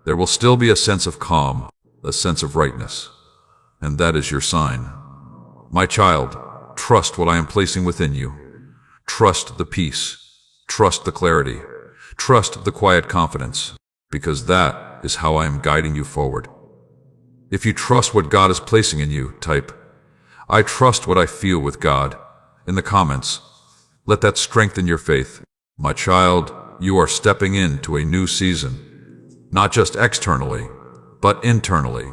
there will still be a sense of calm, a sense of rightness. And that is your sign. My child, trust what I am placing within you. Trust the peace. Trust the clarity. Trust the quiet confidence, because that is how I am guiding you forward. If you trust what God is placing in you, type "I trust what I feel with God" in the comments. Let that strengthen your faith. My child, you are stepping into a new season, not just externally, but internally.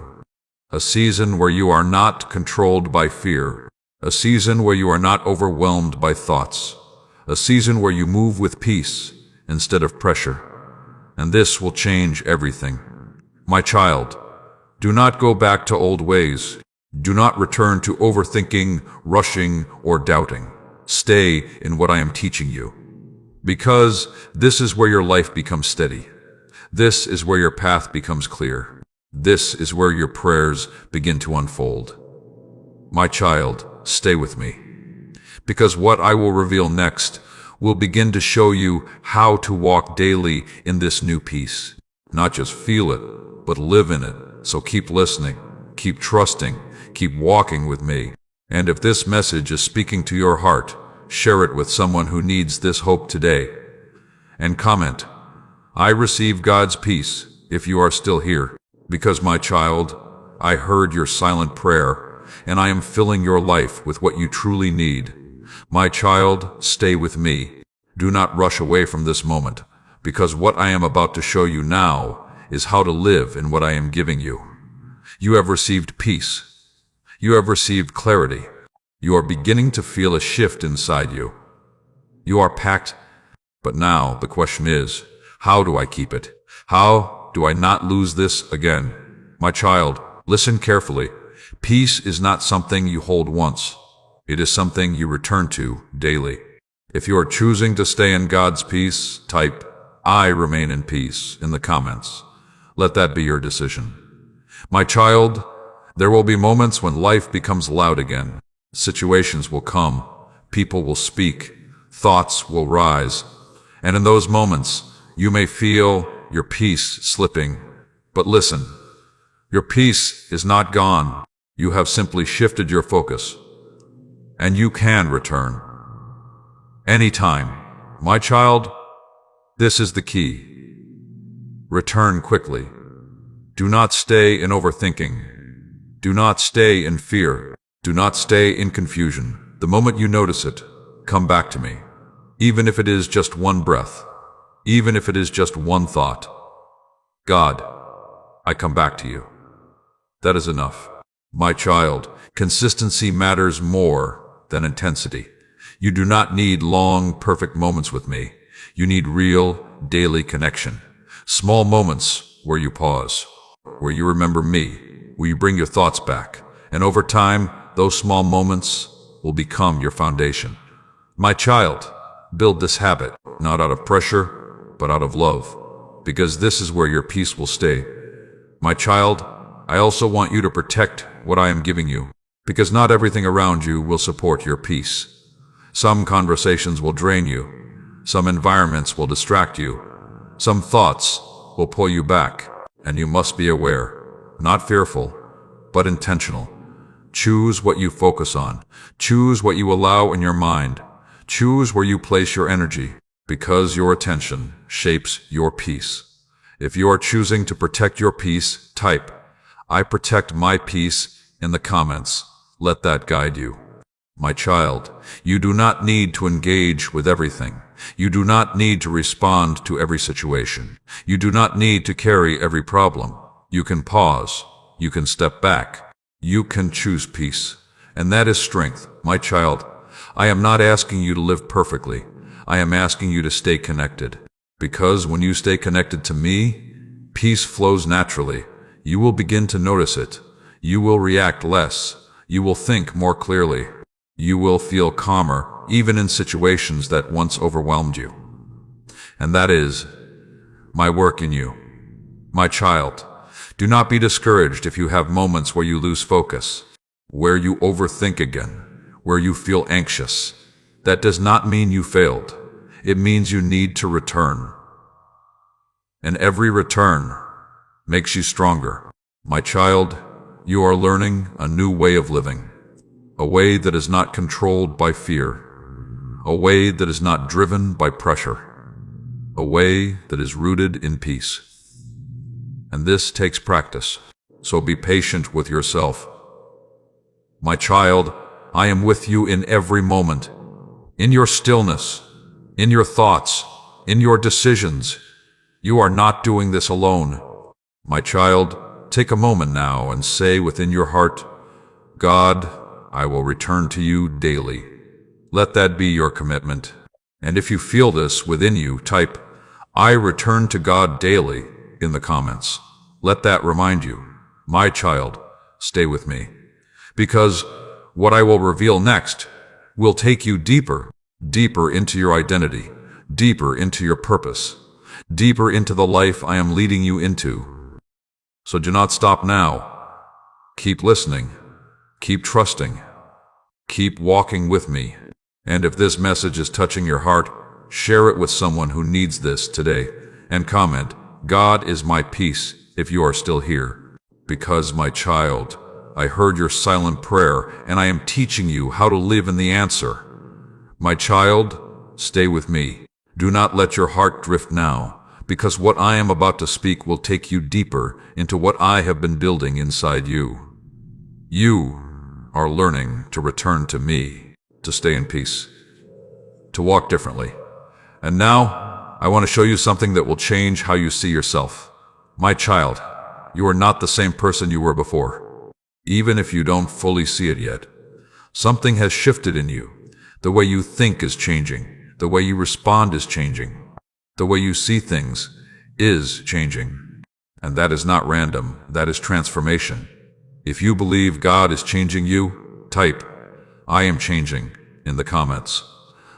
A season where you are not controlled by fear. A season where you are not overwhelmed by thoughts. A season where you move with peace instead of pressure. And this will change everything. My child, do not go back to old ways. Do not return to overthinking, rushing, or doubting. Stay in what I am teaching you. Because this is where your life becomes steady. This is where your path becomes clear. This is where your prayers begin to unfold. My child, stay with me. Because what I will reveal next will begin to show you how to walk daily in this new peace. Not just feel it, but live in it. So keep listening, keep trusting, keep walking with me. And if this message is speaking to your heart, share it with someone who needs this hope today. And comment, "I receive God's peace," if you are still here. Because my child, I heard your silent prayer, and I am filling your life with what you truly need. My child, stay with me. Do not rush away from this moment, because what I am about to show you now is how to live in what I am giving you. You have received peace. You have received clarity. You are beginning to feel a shift inside you. You are packed, but now the question is, how do I keep it? How do I not lose this again? My child, listen carefully. Peace is not something you hold once. It is something you return to daily. If you are choosing to stay in God's peace, type "I remain in peace" in the comments. Let that be your decision. My child, there will be moments when life becomes loud again. Situations will come, people will speak, thoughts will rise, and in those moments, you may feel your peace slipping. But listen, your peace is not gone. You have simply shifted your focus, and you can return. Anytime. My child, this is the key. Return quickly. Do not stay in overthinking. Do not stay in fear. Do not stay in confusion. The moment you notice it, come back to me. Even if it is just one breath. Even if it is just one thought. God, I come back to you. That is enough. My child, consistency matters more than intensity. You do not need long, perfect moments with me. You need real, daily connection. Small moments where you pause, where you remember me, where you bring your thoughts back. And over time, those small moments will become your foundation. My child, build this habit, not out of pressure, but out of love, because this is where your peace will stay. My child, I also want you to protect what I am giving you, because not everything around you will support your peace. Some conversations will drain you. Some environments will distract you. Some thoughts will pull you back, and you must be aware, not fearful, but intentional. Choose what you focus on. Choose what you allow in your mind. Choose where you place your energy, because your attention shapes your peace. If you are choosing to protect your peace, type, I protect my peace in the comments. Let that guide you. My child, you do not need to engage with everything. You do not need to respond to every situation. You do not need to carry every problem. You can pause. You can step back. You can choose peace. And that is strength. My child, I am not asking you to live perfectly. I am asking you to stay connected. Because when you stay connected to me, peace flows naturally. You will begin to notice it. You will react less. You will think more clearly. You will feel calmer, even in situations that once overwhelmed you. And that is my work in you. My child, do not be discouraged if you have moments where you lose focus, where you overthink again, where you feel anxious. That does not mean you failed. It means you need to return. And every return makes you stronger. My child, you are learning a new way of living. A way that is not controlled by fear. A way that is not driven by pressure. A way that is rooted in peace. And this takes practice, so be patient with yourself. My child, I am with you in every moment. In your stillness, in your thoughts, in your decisions. You are not doing this alone. My child, take a moment now and say within your heart, God, I will return to you daily. Let that be your commitment. And if you feel this within you, type, I return to God daily in the comments. Let that remind you, my child, stay with me. Because what I will reveal next will take you deeper, deeper into your identity, deeper into your purpose, deeper into the life I am leading you into. So do not stop now. Keep listening. Keep trusting. Keep walking with me. And if this message is touching your heart, share it with someone who needs this today. And comment, God is my peace, if you are still here. Because, my child, I heard your silent prayer, and I am teaching you how to live in the answer. My child, stay with me. Do not let your heart drift now, because what I am about to speak will take you deeper into what I have been building inside you. You are learning to return to me, to stay in peace, to walk differently. And now, I want to show you something that will change how you see yourself. My child, you are not the same person you were before. Even if you don't fully see it yet, something has shifted in you. The way you think is changing. The way you respond is changing. The way you see things is changing. And that is not random. That is transformation. If you believe God is changing you, type, I am changing, in the comments.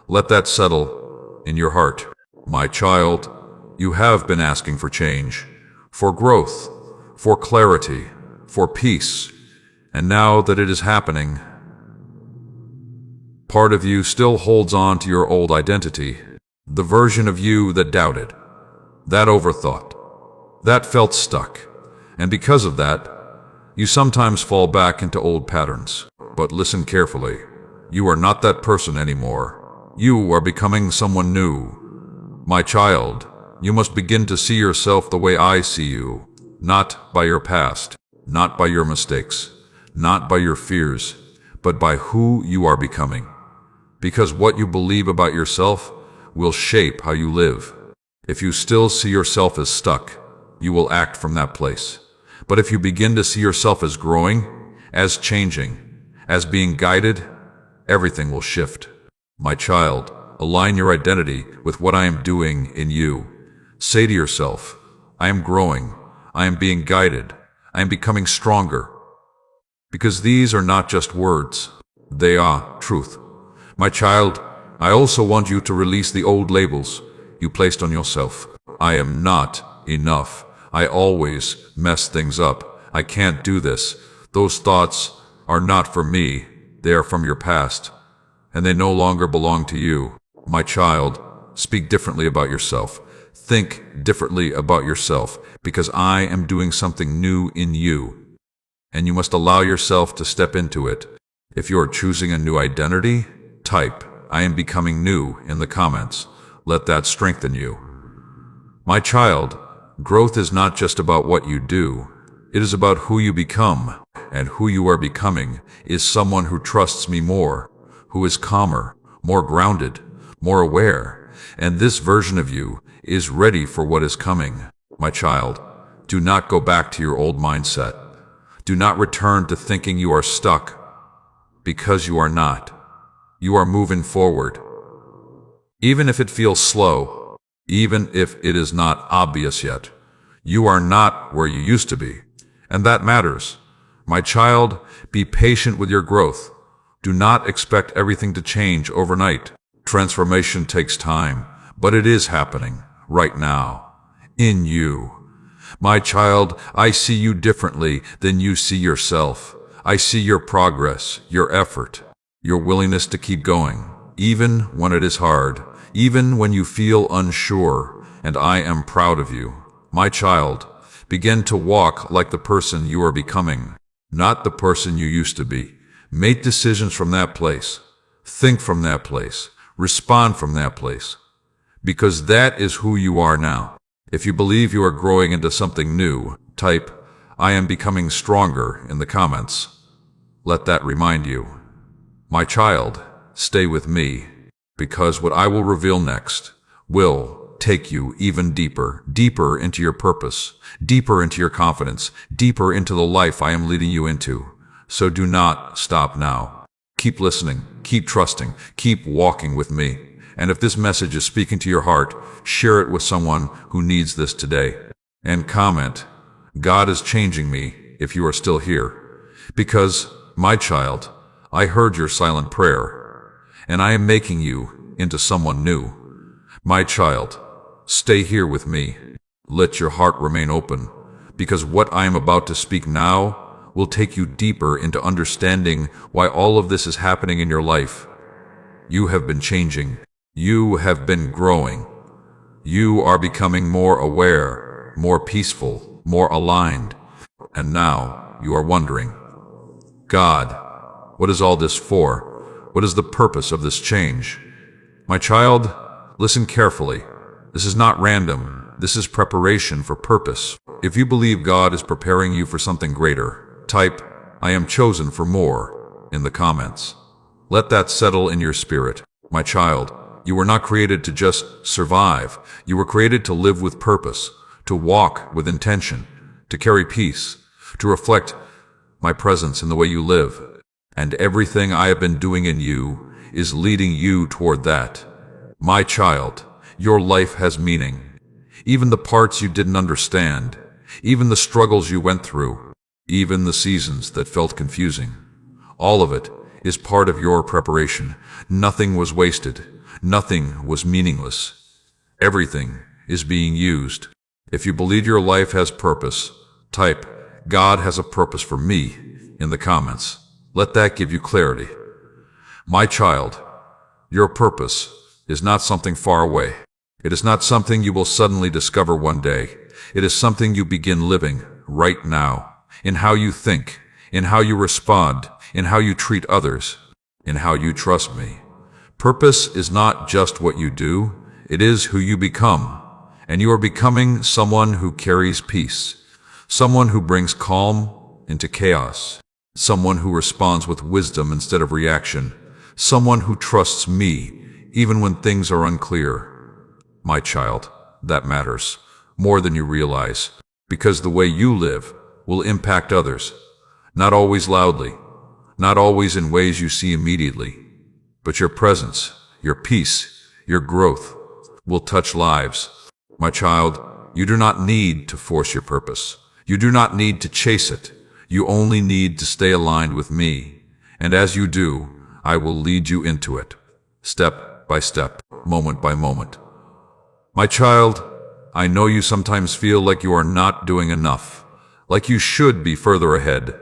Let that settle in your heart. My child, you have been asking for change, for growth, for clarity, for peace. And now that it is happening, part of you still holds on to your old identity, the version of you that doubted, that overthought, that felt stuck. And because of that, You sometimes fall back into old patterns, but listen carefully. You are not that person anymore. You are becoming someone new. My child, you must begin to see yourself the way I see you, not by your past, not by your mistakes, not by your fears, but by who you are becoming. Because what you believe about yourself will shape how you live. If you still see yourself as stuck, you will act from that place. But if you begin to see yourself as growing, as changing, as being guided, everything will shift. My child, align your identity with what I am doing in you. Say to yourself, I am growing, I am being guided, I am becoming stronger. Because these are not just words, they are truth. My child, I also want you to release the old labels you placed on yourself. I am not enough. I always mess things up. I can't do this. Those thoughts are not for me. They are from your past, and they no longer belong to you. My child, speak differently about yourself. Think differently about yourself, because I am doing something new in you, and you must allow yourself to step into it. If you are choosing a new identity, type, I am becoming new in the comments. Let that strengthen you. My child, growth is not just about what you do. It is about who you become, and who you are becoming is someone who trusts me more, who is calmer, more grounded, more aware, and this version of you is ready for what is coming. My child, do not go back to your old mindset. Do not return to thinking you are stuck, because you are not. You are moving forward. Even if it feels slow, even if it is not obvious yet, you are not where you used to be, and that matters. My child, be patient with your growth. Do not expect everything to change overnight. Transformation takes time, but it is happening right now, in you. My child, I see you differently than you see yourself. I see your progress, your effort, your willingness to keep going, even when it is hard, even when you feel unsure, and I am proud of you. My child, begin to walk like the person you are becoming, not the person you used to be. Make decisions from that place. Think from that place. Respond from that place. Because that is who you are now. If you believe you are growing into something new, type, I am becoming stronger in the comments. Let that remind you. My child, stay with me, because what I will reveal next will take you even deeper, deeper into your purpose, deeper into your confidence, deeper into the life I am leading you into. So do not stop now. Keep listening, keep trusting, keep walking with me. And if this message is speaking to your heart, share it with someone who needs this today. And comment, God is changing me, if you are still here. Because, my child, I heard your silent prayer, and I am making you into someone new. My child, stay here with me. Let your heart remain open, because what I am about to speak now will take you deeper into understanding why all of this is happening in your life. You have been changing. You have been growing. You are becoming more aware, more peaceful, more aligned. And now you are wondering, God, what is all this for? What is the purpose of this change? My child, listen carefully. This is not random. This is preparation for purpose. If you believe God is preparing you for something greater, type, I am chosen for more, in the comments. Let that settle in your spirit. My child, you were not created to just survive. You were created to live with purpose, to walk with intention, to carry peace, to reflect my presence in the way you live. And everything I have been doing in you is leading you toward that. My child, your life has meaning. Even the parts you didn't understand, even the struggles you went through, even the seasons that felt confusing. All of it is part of your preparation. Nothing was wasted. Nothing was meaningless. Everything is being used. If you believe your life has purpose, type, God has a purpose for me, in the comments. Let that give you clarity. My child, your purpose is not something far away. It is not something you will suddenly discover one day. It is something you begin living right now. in how you think, in how you respond, in how you treat others, in how you trust me. Purpose is not just what you do, it is who you become. And you are becoming someone who carries peace, someone who brings calm into chaos, someone who responds with wisdom instead of reaction, someone who trusts me even when things are unclear. My child, that matters more than you realize, because the way you live will impact others, not always loudly, not always in ways you see immediately, but your presence, your peace, your growth will touch lives. My child, you do not need to force your purpose. You do not need to chase it. You only need to stay aligned with me. And as you do, I will lead you into it, step by step, moment by moment. My child, I know you sometimes feel like you are not doing enough, like you should be further ahead,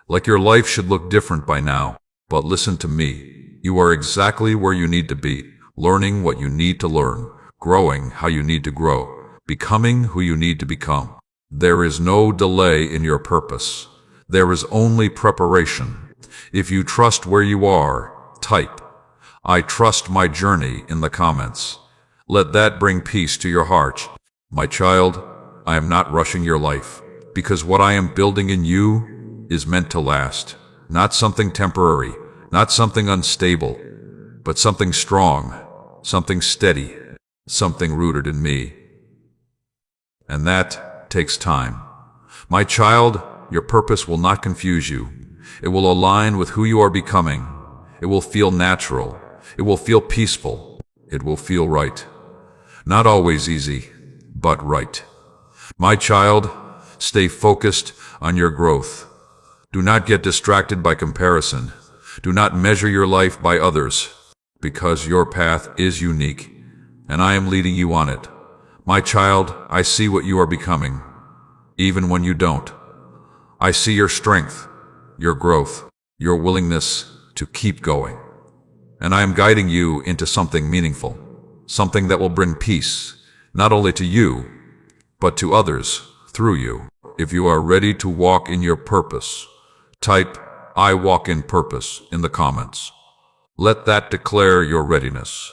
like your life should look different by now. But listen to me. You are exactly where you need to be, learning what you need to learn, growing how you need to grow, becoming who you need to become. There is no delay in your purpose. There is only preparation. If you trust where you are, type, "I trust my journey" in the comments. Let that bring peace to your heart. My child, I am not rushing your life, because what I am building in you is meant to last. Not something temporary, not something unstable, but something strong, something steady, something rooted in me. And that takes time. My child, your purpose will not confuse you. It will align with who you are becoming. It will feel natural. It will feel peaceful. It will feel right. Not always easy, but right. My child, stay focused on your growth. Do not get distracted by comparison. Do not measure your life by others, because your path is unique, and I am leading you on it. My child, I see what you are becoming, even when you don't. I see your strength, your growth, your willingness to keep going. And I am guiding you into something meaningful, something that will bring peace, not only to you, but to others through you. If you are ready to walk in your purpose, type, "I walk in purpose" in the comments. Let that declare your readiness.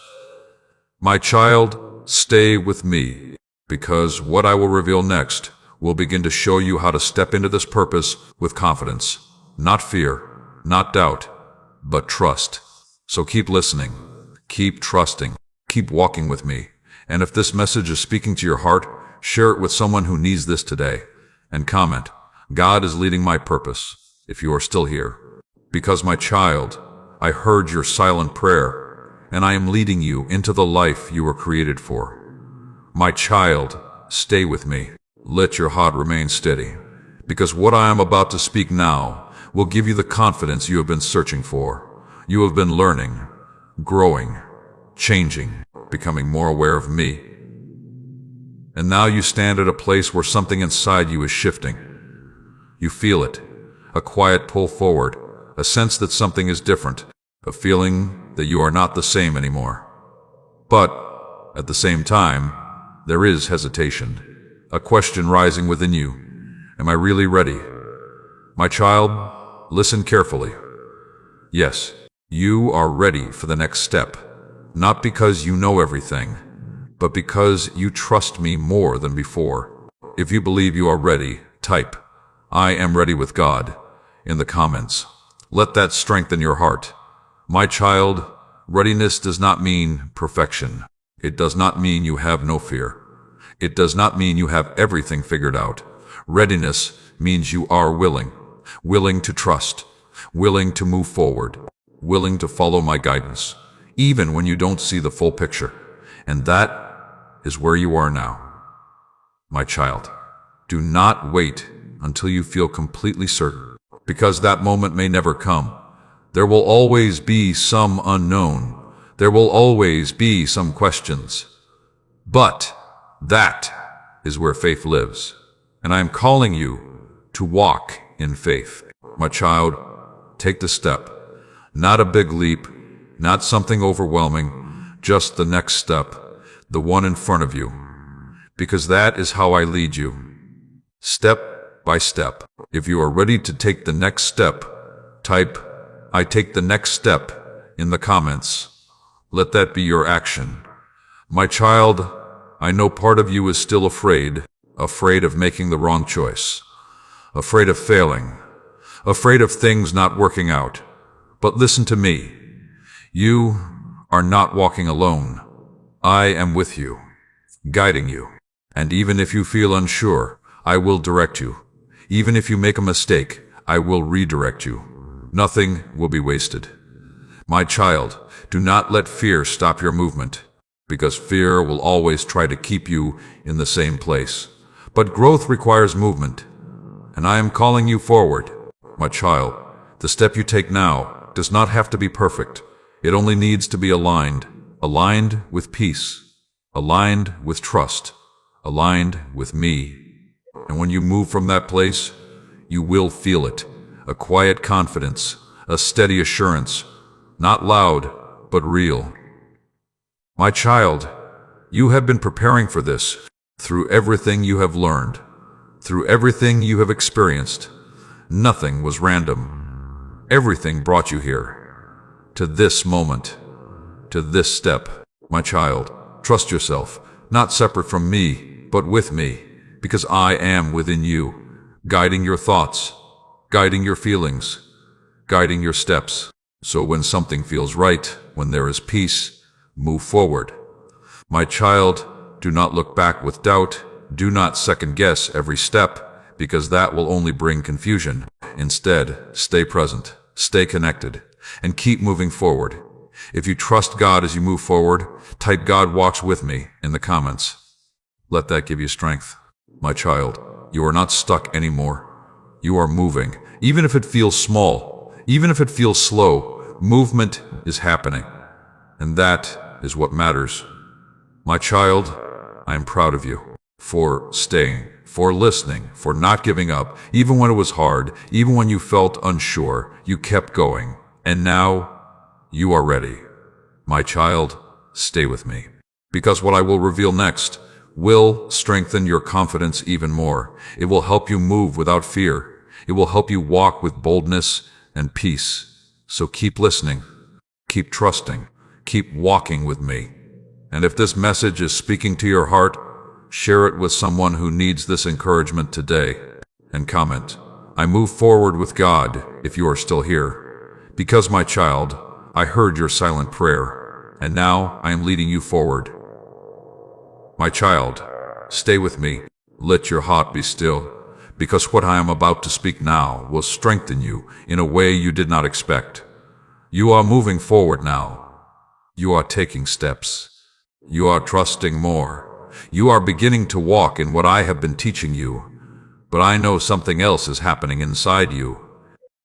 My child, stay with me, because what I will reveal next will begin to show you how to step into this purpose with confidence. Not fear, not doubt, but trust. So keep listening, keep trusting, keep walking with me. And if this message is speaking to your heart, share it with someone who needs this today. And comment, "God is leading my purpose," if you are still here. Because my child, I heard your silent prayer, and I am leading you into the life you were created for. My child, stay with me. Let your heart remain steady, because what I am about to speak now will give you the confidence you have been searching for. You have been learning, growing, changing, becoming more aware of me. And now you stand at a place where something inside you is shifting. You feel it, a quiet pull forward, a sense that something is different, a feeling that you are not the same anymore. But at the same time, there is hesitation, a question rising within you. Am I really ready? My child, listen carefully. Yes, you are ready for the next step, not because you know everything, but because you trust me more than before. If you believe you are ready, type, "I am ready with God" in the comments. Let that strengthen your heart. My child, readiness does not mean perfection. It does not mean you have no fear. It does not mean you have everything figured out. Readiness means you are willing, willing to trust, willing to move forward, willing to follow my guidance, even when you don't see the full picture. And that is where you are now. My child, do not wait until you feel completely certain, because that moment may never come. There will always be some unknown. There will always be some questions. But that is where faith lives. And I am calling you to walk in faith. My child, take the step. Not a big leap, not something overwhelming, just the next step, the one in front of you. Because that is how I lead you. Step by step. If you are ready to take the next step, type, "I take the next step," in the comments. Let that be your action. My child, I know part of you is still afraid of making the wrong choice, afraid of failing, afraid of things not working out. But listen to me. You are not walking alone. I am with you, guiding you. And even if you feel unsure, I will direct you. Even if you make a mistake, I will redirect you. Nothing will be wasted. My child, do not let fear stop your movement, because fear will always try to keep you in the same place. But growth requires movement, and I am calling you forward. My child, the step you take now does not have to be perfect. It only needs to be aligned with peace, aligned with trust, aligned with me. And when you move from that place, you will feel it, a quiet confidence, a steady assurance, not loud, but real. My child, you have been preparing for this through everything you have learned, through everything you have experienced. Nothing was random. Everything brought you here, to this moment, to this step. My child, trust yourself, not separate from me, but with me, because I am within you, guiding your thoughts, guiding your feelings, guiding your steps. So when something feels right, when there is peace, move forward. My child, do not look back with doubt. Do not second-guess every step, because that will only bring confusion. Instead, stay present, stay connected, and keep moving forward. If you trust God as you move forward, type "God walks with me" in the comments. Let that give you strength. My child, you are not stuck anymore. You are moving. Even if it feels small, even if it feels slow, movement is happening. And that is what matters. My child, I am proud of you for staying, for listening, for not giving up. Even when it was hard, even when you felt unsure, you kept going. And now, you are ready. My child, stay with me, because what I will reveal next will strengthen your confidence even more. It will help you move without fear. It will help you walk with boldness and peace. So keep listening, keep trusting, keep walking with me. And if this message is speaking to your heart, share it with someone who needs this encouragement today. And comment, "I move forward with God," if you are still here. Because, my child, I heard your silent prayer, and now I am leading you forward. My child, stay with me. Let your heart be still, because what I am about to speak now will strengthen you in a way you did not expect. You are moving forward now. You are taking steps. You are trusting more. You are beginning to walk in what I have been teaching you. But I know something else is happening inside you.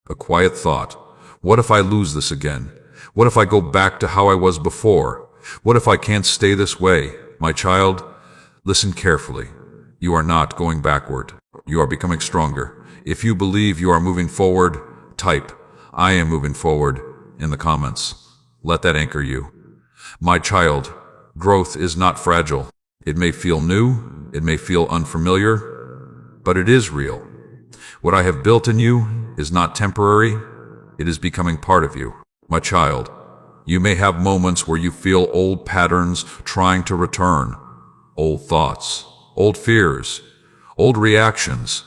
A quiet thought. What if I lose this again? What if I go back to how I was before? What if I can't stay this way? My child, listen carefully. You are not going backward. You are becoming stronger. If you believe you are moving forward, type "I am moving forward" in the comments. Let that anchor you. My child, growth is not fragile. It may feel new, it may feel unfamiliar, but it is real. What I have built in you is not temporary, it is becoming part of you. My child, you may have moments where you feel old patterns trying to return, old thoughts, old fears, old reactions.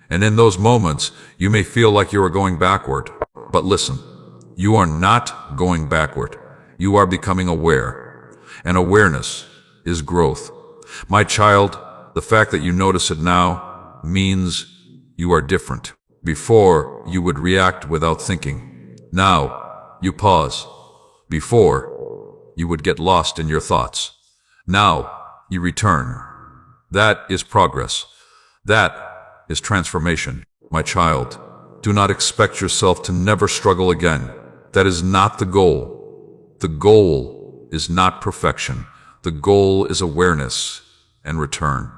And in those moments, you may feel like you are going backward. But listen, you are not going backward. You are becoming aware. And awareness is growth. My child, the fact that you notice it now means you are different. Before, you would react without thinking. Now, you pause. Before, you would get lost in your thoughts. Now, you return. That is progress. That is transformation. My child, do not expect yourself to never struggle again. That is not the goal. The goal is not perfection. The goal is awareness and return.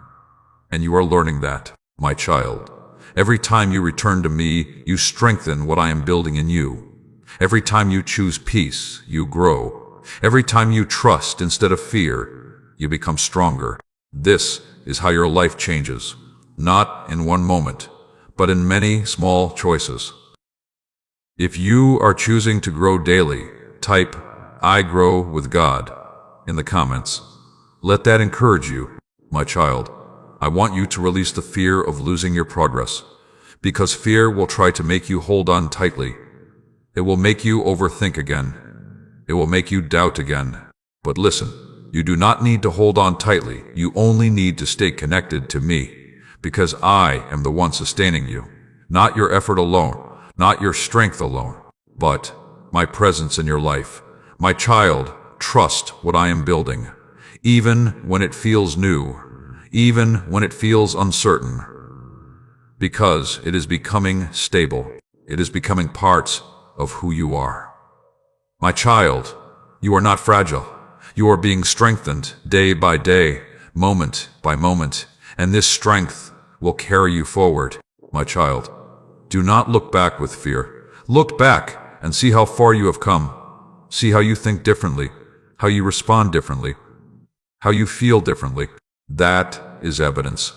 And you are learning that, my child. Every time you return to me, you strengthen what I am building in you. Every time you choose peace, you grow. Every time you trust instead of fear, you become stronger. This is how your life changes. Not in one moment, but in many small choices. If you are choosing to grow daily, type, "I grow with God," in the comments. Let that encourage you, my child. I want you to release the fear of losing your progress, because fear will try to make you hold on tightly. It will make you overthink again. It will make you doubt again. But listen, you do not need to hold on tightly. You only need to stay connected to me, because I am the one sustaining you. Not your effort alone, not your strength alone, but my presence in your life. My child, trust what I am building, even when it feels new, even when it feels uncertain, because it is becoming stable. It is becoming part of who you are. My child, you are not fragile. You are being strengthened day by day, moment by moment, and this strength will carry you forward. My child, do not look back with fear. Look back and see how far you have come. See how you think differently, how you respond differently, how you feel differently. That is evidence.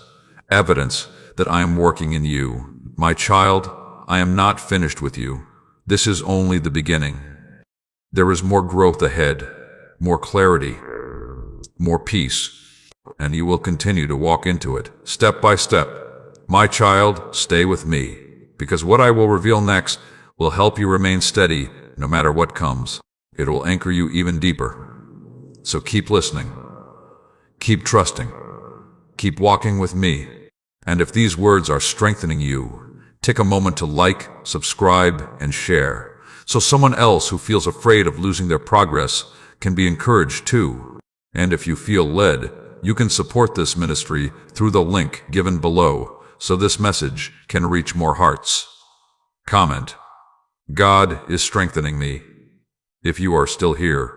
Evidence that I am working in you. My child, I am not finished with you. This is only the beginning. There is more growth ahead, more clarity, more peace, and you will continue to walk into it, step by step. My child, stay with me, because what I will reveal next will help you remain steady no matter what comes. It will anchor you even deeper. So keep listening, keep trusting, keep walking with me. And if these words are strengthening you, take a moment to like, subscribe, and share, so someone else who feels afraid of losing their progress can be encouraged too. And if you feel led, you can support this ministry through the link given below, so this message can reach more hearts. Comment, "God is strengthening me," if you are still here.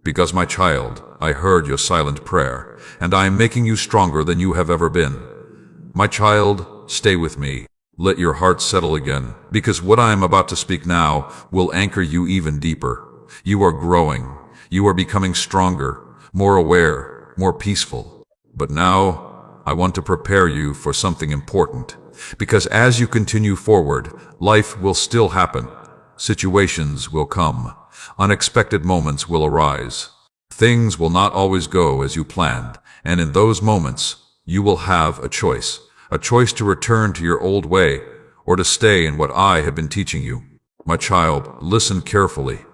Because my child, I heard your silent prayer, and I am making you stronger than you have ever been. My child, stay with me. Let your heart settle again, because what I am about to speak now will anchor you even deeper. You are growing. You are becoming stronger, more aware, more peaceful. But now, I want to prepare you for something important, because as you continue forward, life will still happen. Situations will come. Unexpected moments will arise. Things will not always go as you planned, and in those moments, you will have a choice to return to your old way, or to stay in what I have been teaching you. My child, listen carefully.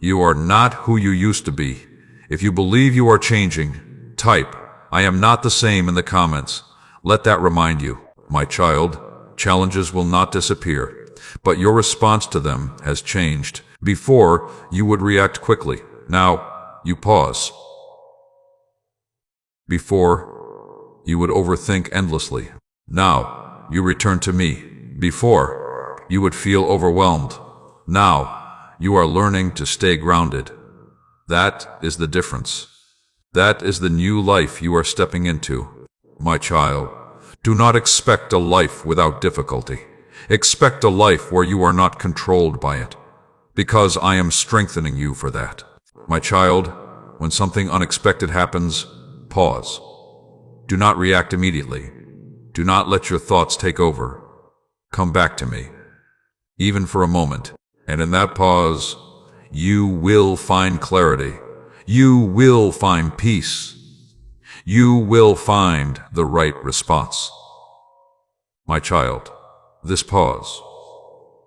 You are not who you used to be. If you believe you are changing, type, "I am not the same" in the comments. Let that remind you. My child, challenges will not disappear, but your response to them has changed. Before, you would react quickly. Now, you pause. Before, you would overthink endlessly. Now, you return to me. Before, you would feel overwhelmed. Now, you are learning to stay grounded. That is the difference. That is the new life you are stepping into. My child, do not expect a life without difficulty. Expect a life where you are not controlled by it, because I am strengthening you for that. My child, when something unexpected happens, pause. Do not react immediately. Do not let your thoughts take over. Come back to me, even for a moment, and in that pause, you will find clarity. You will find peace. You will find the right response. My child, this pause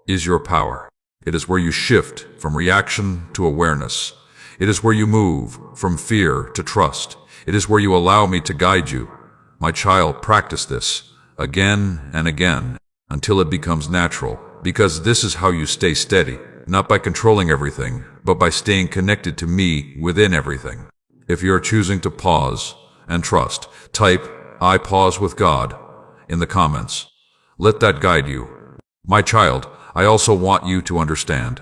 is your power. It is where you shift from reaction to awareness. It is where you move from fear to trust. It is where you allow me to guide you. My child, practice this again and again until it becomes natural, because this is how you stay steady, not by controlling everything, but by staying connected to me within everything. If you are choosing to pause and trust, type, "I pause with God," in the comments. Let that guide you. My child, I also want you to understand,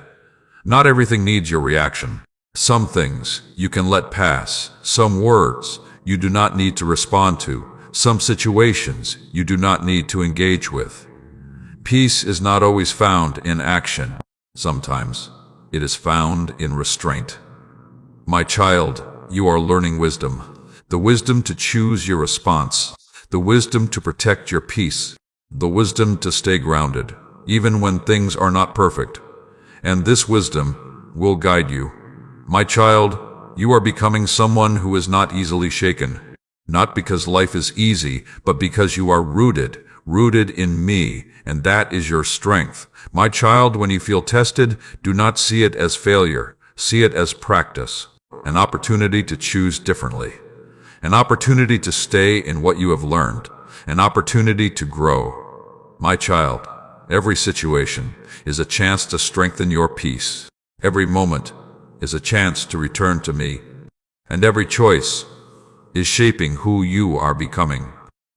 not everything needs your reaction. Some things you can let pass. Some words you do not need to respond to. Some situations you do not need to engage with. Peace is not always found in action. Sometimes it is found in restraint. My child, you are learning wisdom. The wisdom to choose your response. The wisdom to protect your peace. the wisdom to stay grounded, even when things are not perfect. And this wisdom will guide you. My child, you are becoming someone who is not easily shaken. Not because life is easy, but because you are rooted in me, and that is your strength. My child, when you feel tested, do not see it as failure. See it as practice, an opportunity to choose differently, an opportunity to stay in what you have learned, an opportunity to grow. My child, every situation is a chance to strengthen your peace. Every moment is a chance to return to me, and every choice is shaping who you are becoming.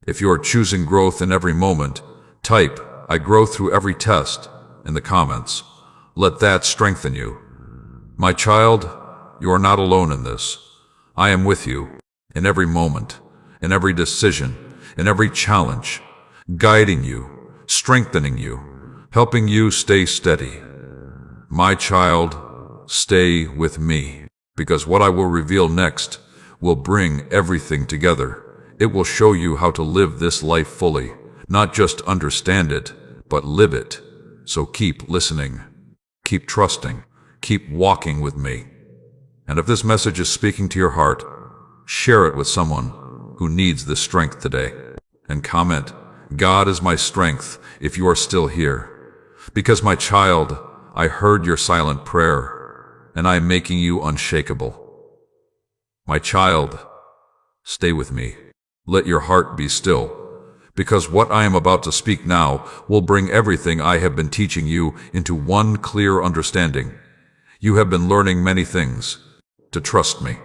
If you are choosing growth in every moment, type, "I grow through every test," in the comments. Let that strengthen you. My child, you are not alone in this. I am with you in every moment, in every decision, in every challenge, guiding you, strengthening you, helping you stay steady. My child, stay with me, because what I will reveal next will bring everything together. It will show you how to live this life fully, not just understand it, but live it. So keep listening, keep trusting, keep walking with me. And if this message is speaking to your heart, share it with someone who needs this strength today. And comment, "God is my strength," if you are still here. Because my child, I heard your silent prayer, and I am making you unshakable. My child, stay with me. Let your heart be still, because what I am about to speak now will bring everything I have been teaching you into one clear understanding. You have been learning many things. To trust me,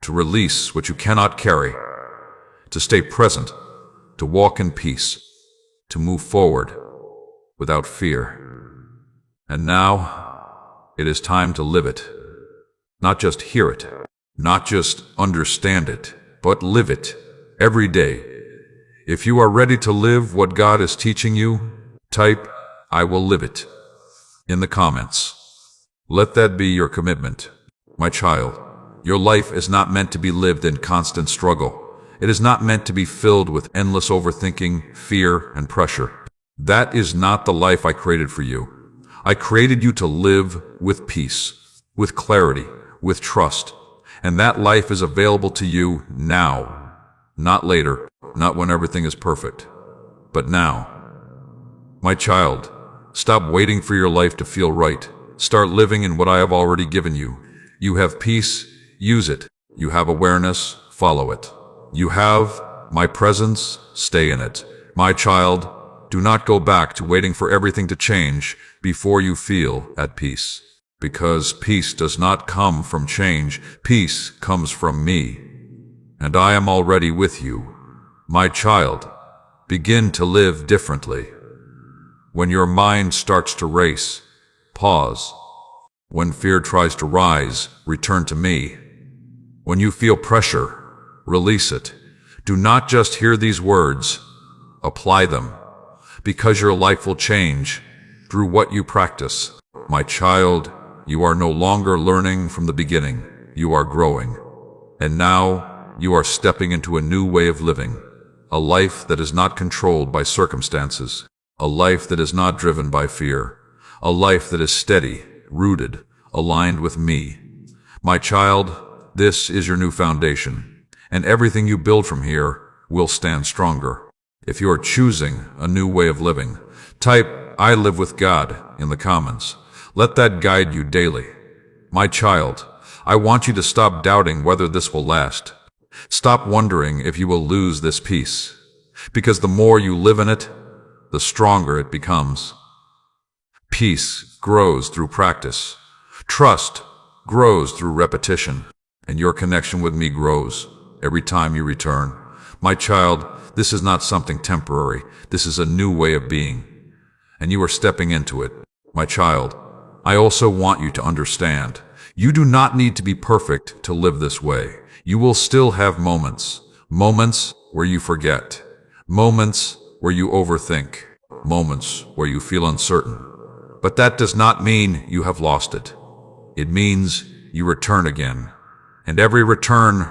to release what you cannot carry, to stay present, to walk in peace, to move forward without fear. And now, it is time to live it. Not just hear it, not just understand it, but live it every day. If you are ready to live what God is teaching you, type, "I will live it," in the comments. Let that be your commitment. My child, your life is not meant to be lived in constant struggle. It is not meant to be filled with endless overthinking, fear, and pressure. That is not the life I created for you. I created you to live with peace, with clarity, with trust. And that life is available to you now. Not later, not when everything is perfect, but now. My child, stop waiting for your life to feel right. Start living in what I have already given you. You have peace, use it. You have awareness, follow it. You have my presence, stay in it. My child, do not go back to waiting for everything to change before you feel at peace. Because peace does not come from change, peace comes from me. And I am already with you. My child, begin to live differently. When your mind starts to race, pause. When fear tries to rise, return to me. When you feel pressure, release it. Do not just hear these words, apply them. Because your life will change through what you practice. My child, you are no longer learning from the beginning. You are growing. And now, you are stepping into a new way of living. A life that is not controlled by circumstances. A life that is not driven by fear. A life that is steady, rooted, aligned with me. My child, this is your new foundation. And everything you build from here will stand stronger. If you are choosing a new way of living, type, "I live with God," in the comments. Let that guide you daily. My child, I want you to stop doubting whether this will last. Stop wondering if you will lose this peace. Because the more you live in it, the stronger it becomes. Peace grows through practice. Trust grows through repetition. And your connection with me grows every time you return. My child, this is not something temporary. This is a new way of being. And you are stepping into it. My child, I also want you to understand, you do not need to be perfect to live this way. You will still have moments where you forget, moments where you overthink, moments where you feel uncertain. But that does not mean you have lost it. It means you return again. And every return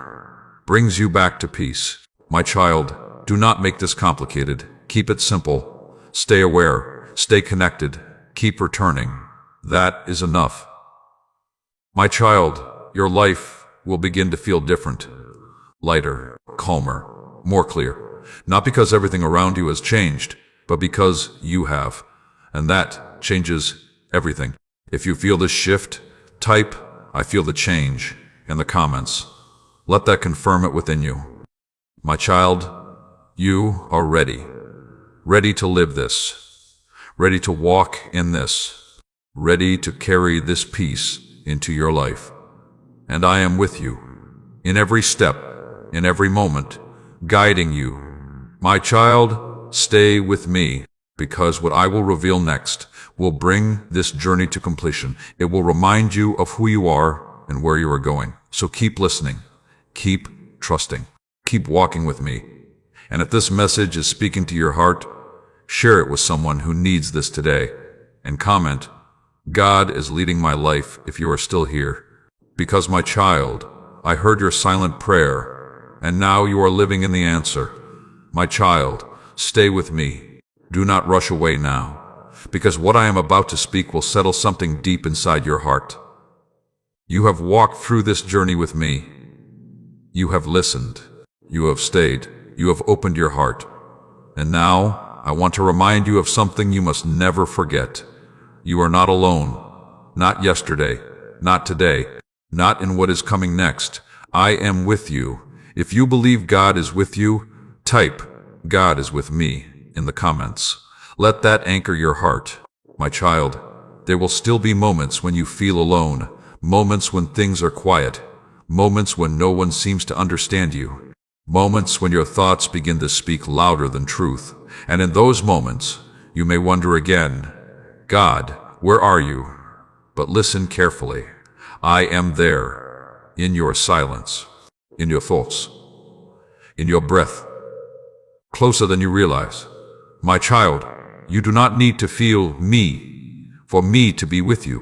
brings you back to peace. My child, Do not make this complicated. Keep it simple. Stay aware. Stay connected. Keep returning. That is enough. My child, your life will begin to feel different. Lighter, calmer, more clear. Not because everything around you has changed, but because you have. And that changes everything. If you feel this shift, type, "I feel the change," in the comments. Let that confirm it within you. My child, you are ready. Ready to live this. Ready to walk in this. Ready to carry this peace into your life. And I am with you, in every step, in every moment, guiding you. My child, stay with me, because what I will reveal next will bring this journey to completion. It will remind you of who you are and where you are going. So keep listening, keep trusting, keep walking with me. And if this message is speaking to your heart, share it with someone who needs this today. And comment, "God is leading my life," if you are still here. Because my child, I heard your silent prayer, and now you are living in the answer. My child, stay with me. Do not rush away now, because what I am about to speak will settle something deep inside your heart. You have walked through this journey with me. You have listened. You have stayed. You have opened your heart. And now, I want to remind you of something you must never forget. You are not alone. Not yesterday. Not today. Not in what is coming next. I am with you. If you believe God is with you, type, "God is with me," in the comments. Let that anchor your heart. My child, there will still be moments when you feel alone, moments when things are quiet, moments when no one seems to understand you, moments when your thoughts begin to speak louder than truth. And in those moments, you may wonder again, "God, where are you?" But listen carefully. I am there, in your silence, in your thoughts, in your breath, closer than you realize. My child, you do not need to feel me for me to be with you.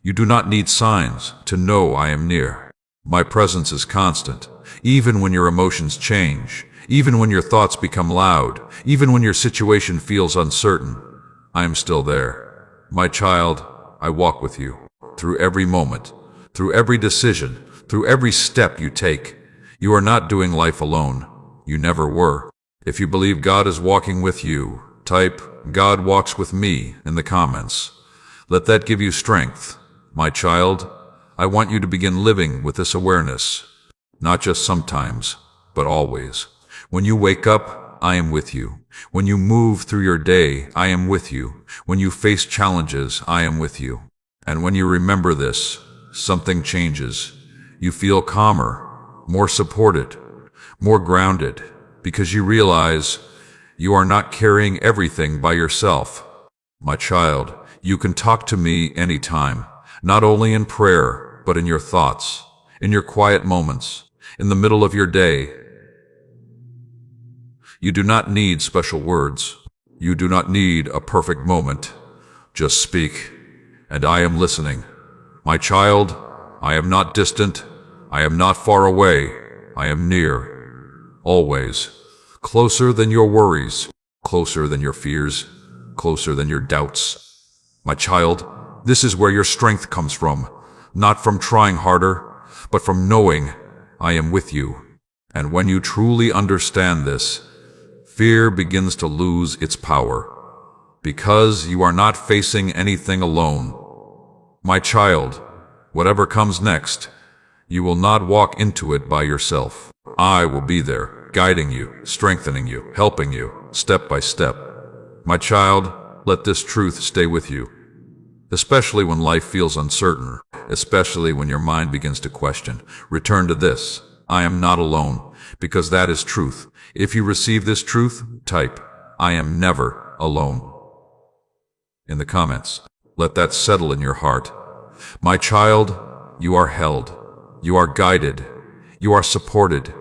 You do not need signs to know I am near. My presence is constant, even when your emotions change, even when your thoughts become loud, even when your situation feels uncertain. I am still there. My child, I walk with you through every moment, through every decision, through every step you take. You are not doing life alone. You never were. If you believe God is walking with you, type, "God walks with me," in the comments. Let that give you strength. My child, I want you to begin living with this awareness. Not just sometimes, but always. When you wake up, I am with you. When you move through your day, I am with you. When you face challenges, I am with you. And when you remember this, something changes. You feel calmer, more supported, more grounded, because you realize you are not carrying everything by yourself. My child, you can talk to me anytime, not only in prayer, but in your thoughts, in your quiet moments, in the middle of your day. You do not need special words. You do not need a perfect moment. Just speak, and I am listening. My child, I am not distant. I am not far away. I am near. Always. Closer than your worries. Closer than your fears. Closer than your doubts. My child, this is where your strength comes from. Not from trying harder, but from knowing I am with you. And when you truly understand this, fear begins to lose its power, because you are not facing anything alone. My child, whatever comes next, you will not walk into it by yourself. I will be there, guiding you, strengthening you, helping you, step by step. My child, let this truth stay with you, especially when life feels uncertain, especially when your mind begins to question. Return to this. I am not alone, because that is truth. If you receive this truth, type, "I am never alone," in the comments. Let that settle in your heart. My child, you are held. You are guided. You are supported.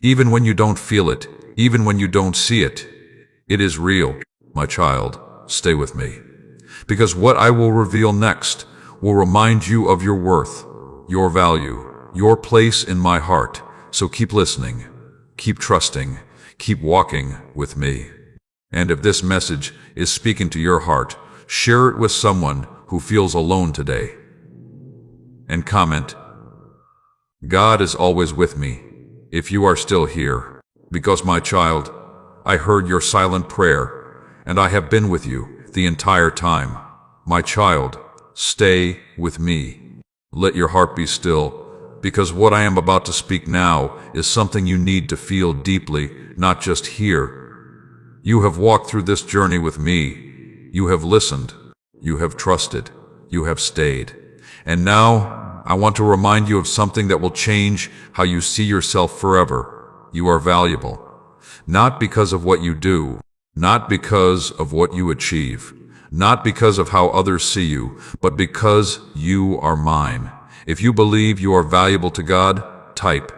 Even when you don't feel it, even when you don't see it, it is real. My child, stay with me, because what I will reveal next will remind you of your worth, your value, your place in my heart. So keep listening, keep trusting, Keep walking with me. And if this message is speaking to your heart, share it with someone who feels alone today. And comment, God is always with me, if you are still here. Because my child, I heard your silent prayer, and I have been with you the entire time. My child, stay with me. Let your heart be still, because what I am about to speak now is something you need to feel deeply, not just hear. You have walked through this journey with me. You have listened. You have trusted. You have stayed. And now, I want to remind you of something that will change how you see yourself forever. You are valuable. Not because of what you do, not because of what you achieve, not because of how others see you, but because you are mine. If you believe you are valuable to God, type,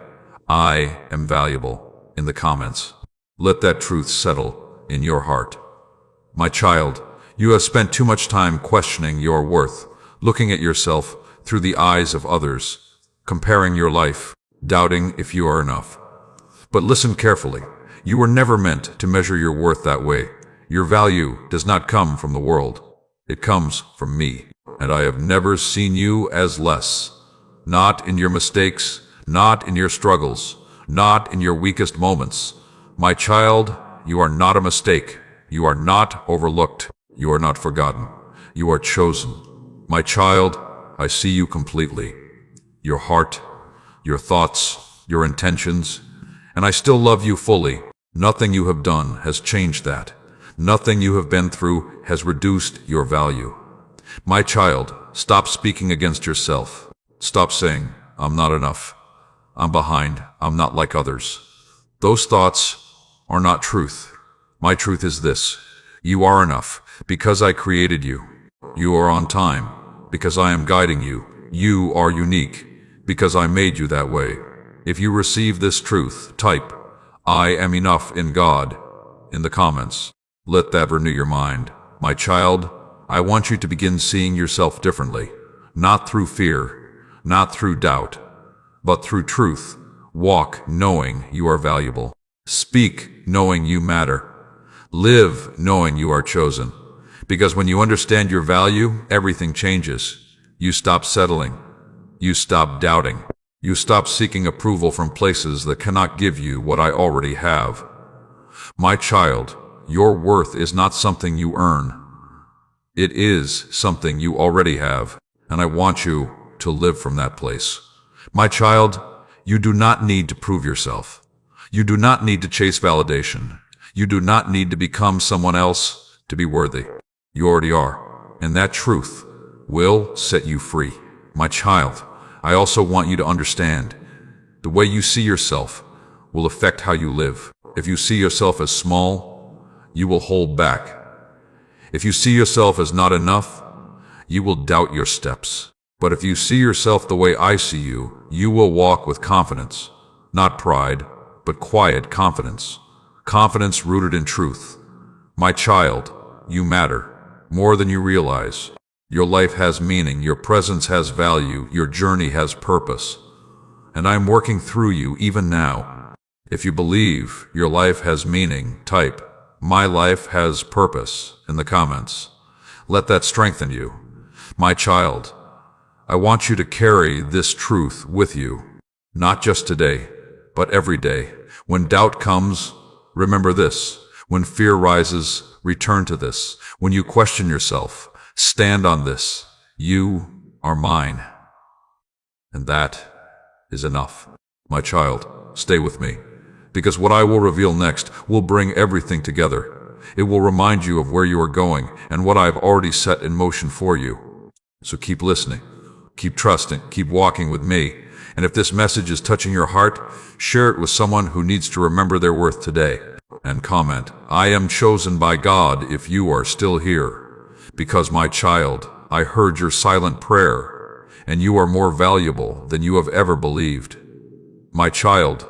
I am valuable, in the comments. Let that truth settle in your heart. My child, you have spent too much time questioning your worth, looking at yourself through the eyes of others, comparing your life, doubting if you are enough. But listen carefully. You were never meant to measure your worth that way. Your value does not come from the world. It comes from me. And I have never seen you as less. Not in your mistakes, not in your struggles, not in your weakest moments. My child, you are not a mistake. You are not overlooked. You are not forgotten. You are chosen. My child, I see you completely. Your heart, your thoughts, your intentions, and I still love you fully. Nothing you have done has changed that. Nothing you have been through has reduced your value. My child, stop speaking against yourself. Stop saying, I'm not enough. I'm behind. I'm not like others. Those thoughts are not truth. My truth is this. You are enough because I created you. You are on time because I am guiding you. You are unique because I made you that way. If you receive this truth, type, I am enough in God, in the comments. Let that renew your mind. My child, I want you to begin seeing yourself differently, not through fear, not through doubt, but through truth. Walk knowing you are valuable. Speak knowing you matter. Live knowing you are chosen. Because when you understand your value, everything changes. You stop settling. You stop doubting. You stop seeking approval from places that cannot give you what I already have. My child, your worth is not something you earn. It is something you already have, and I want you to live from that place. My child, you do not need to prove yourself. You do not need to chase validation. You do not need to become someone else to be worthy. You already are, and that truth will set you free. My child, I also want you to understand, the way you see yourself will affect how you live. If you see yourself as small, you will hold back. If you see yourself as not enough, you will doubt your steps. But if you see yourself the way I see you, you will walk with confidence. Not pride, but quiet confidence. Confidence rooted in truth. My child, you matter more than you realize. Your life has meaning, your presence has value, your journey has purpose. And I am working through you even now. If you believe your life has meaning, type, my life has purpose, in the comments. Let that strengthen you. My child, I want you to carry this truth with you, not just today, but every day. When doubt comes, remember this. When fear rises, return to this. When you question yourself, stand on this. You are mine. And that is enough. My child, stay with me, because what I will reveal next will bring everything together. It will remind you of where you are going and what I have already set in motion for you. So keep listening, keep trusting, keep walking with me. And if this message is touching your heart, share it with someone who needs to remember their worth today. And comment, I am chosen by God if you are still here. Because my child, I heard your silent prayer, and you are more valuable than you have ever believed. My child,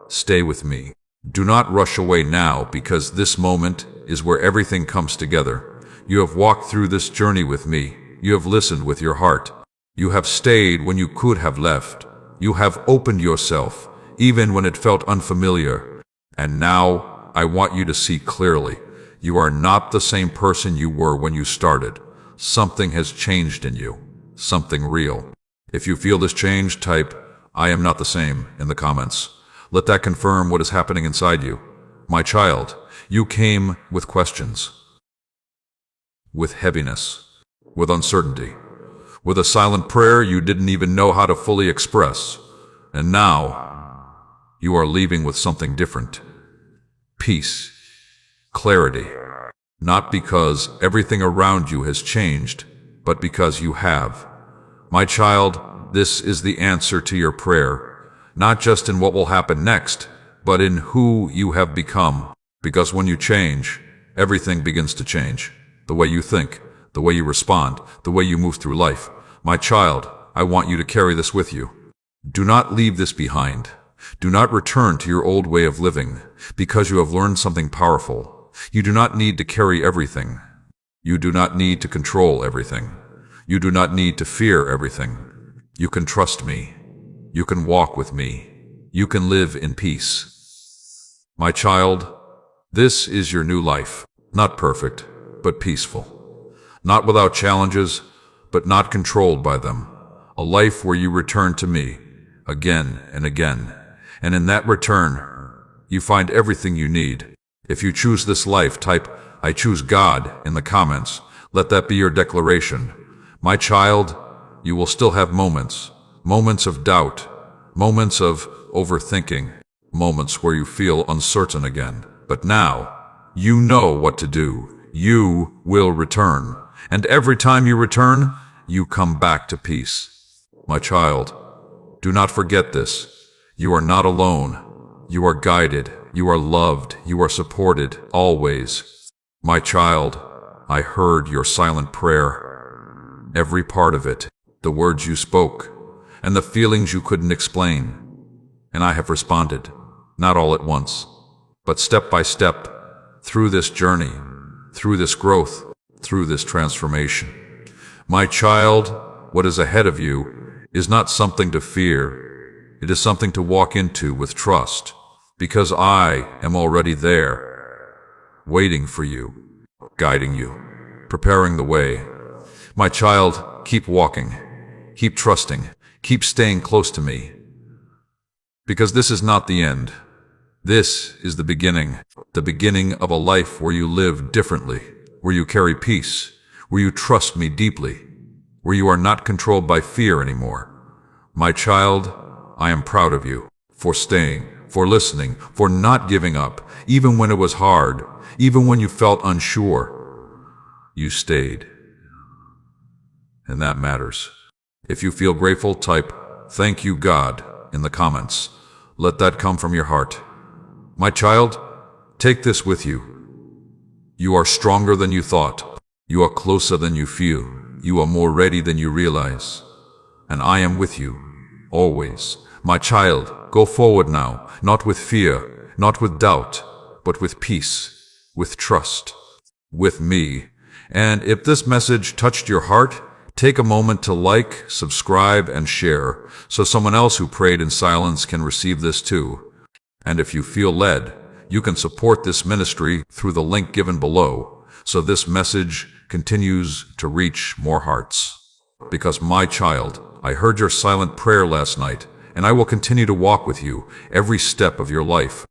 stay with me. Do not rush away now, because this moment is where everything comes together. You have walked through this journey with me. You have listened with your heart. You have stayed when you could have left. You have opened yourself, even when it felt unfamiliar. And now, I want you to see clearly. You are not the same person you were when you started. Something has changed in you. Something real. If you feel this change, type, "I am not the same," in the comments. Let that confirm what is happening inside you. My child, you came with questions, with heaviness, with uncertainty, with a silent prayer you didn't even know how to fully express. And now, you are leaving with something different. Peace, clarity. Not because everything around you has changed, but because you have. My child, this is the answer to your prayer, not just in what will happen next, but in who you have become. Because when you change, everything begins to change. The way you think, the way you respond, the way you move through life. My child, I want you to carry this with you. Do not leave this behind. Do not return to your old way of living, because you have learned something powerful. You do not need to carry everything. You do not need to control everything. You do not need to fear everything. You can trust me. You can walk with me. You can live in peace. My child, this is your new life. Not perfect, but peaceful. Not without challenges, but not controlled by them. A life where you return to me again and again. And in that return, you find everything you need. If you choose this life, type, "I choose God," in the comments. Let that be your declaration. My child, you will still have moments of doubt, moments of overthinking, moments where you feel uncertain again. But now, you know what to do. You will return. And every time you return, you come back to peace. My child, do not forget this. You are not alone. You are guided. You are loved. You are supported, always. My child, I heard your silent prayer. Every part of it, the words you spoke, and the feelings you couldn't explain. And I have responded, not all at once, but step by step, through this journey, through this growth, through this transformation. My child, what is ahead of you is not something to fear. It is something to walk into with trust, because I am already there, waiting for you, guiding you, preparing the way. My child, keep walking, keep trusting, keep staying close to me, because this is not the end. This is the beginning of a life where you live differently, where you carry peace, where you trust me deeply, where you are not controlled by fear anymore. My child, I am proud of you for staying, for listening, for not giving up, even when it was hard, even when you felt unsure. You stayed. And that matters. If you feel grateful, type, "Thank you, God," in the comments. Let that come from your heart. My child, take this with you. You are stronger than you thought. You are closer than you feel. You are more ready than you realize. And I am with you, always. My child, go forward now, not with fear, not with doubt, but with peace, with trust, with me. And if this message touched your heart, take a moment to like, subscribe, and share, so someone else who prayed in silence can receive this too. And if you feel led, you can support this ministry through the link given below, so this message continues to reach more hearts. Because my child, I heard your silent prayer last night, and I will continue to walk with you every step of your life.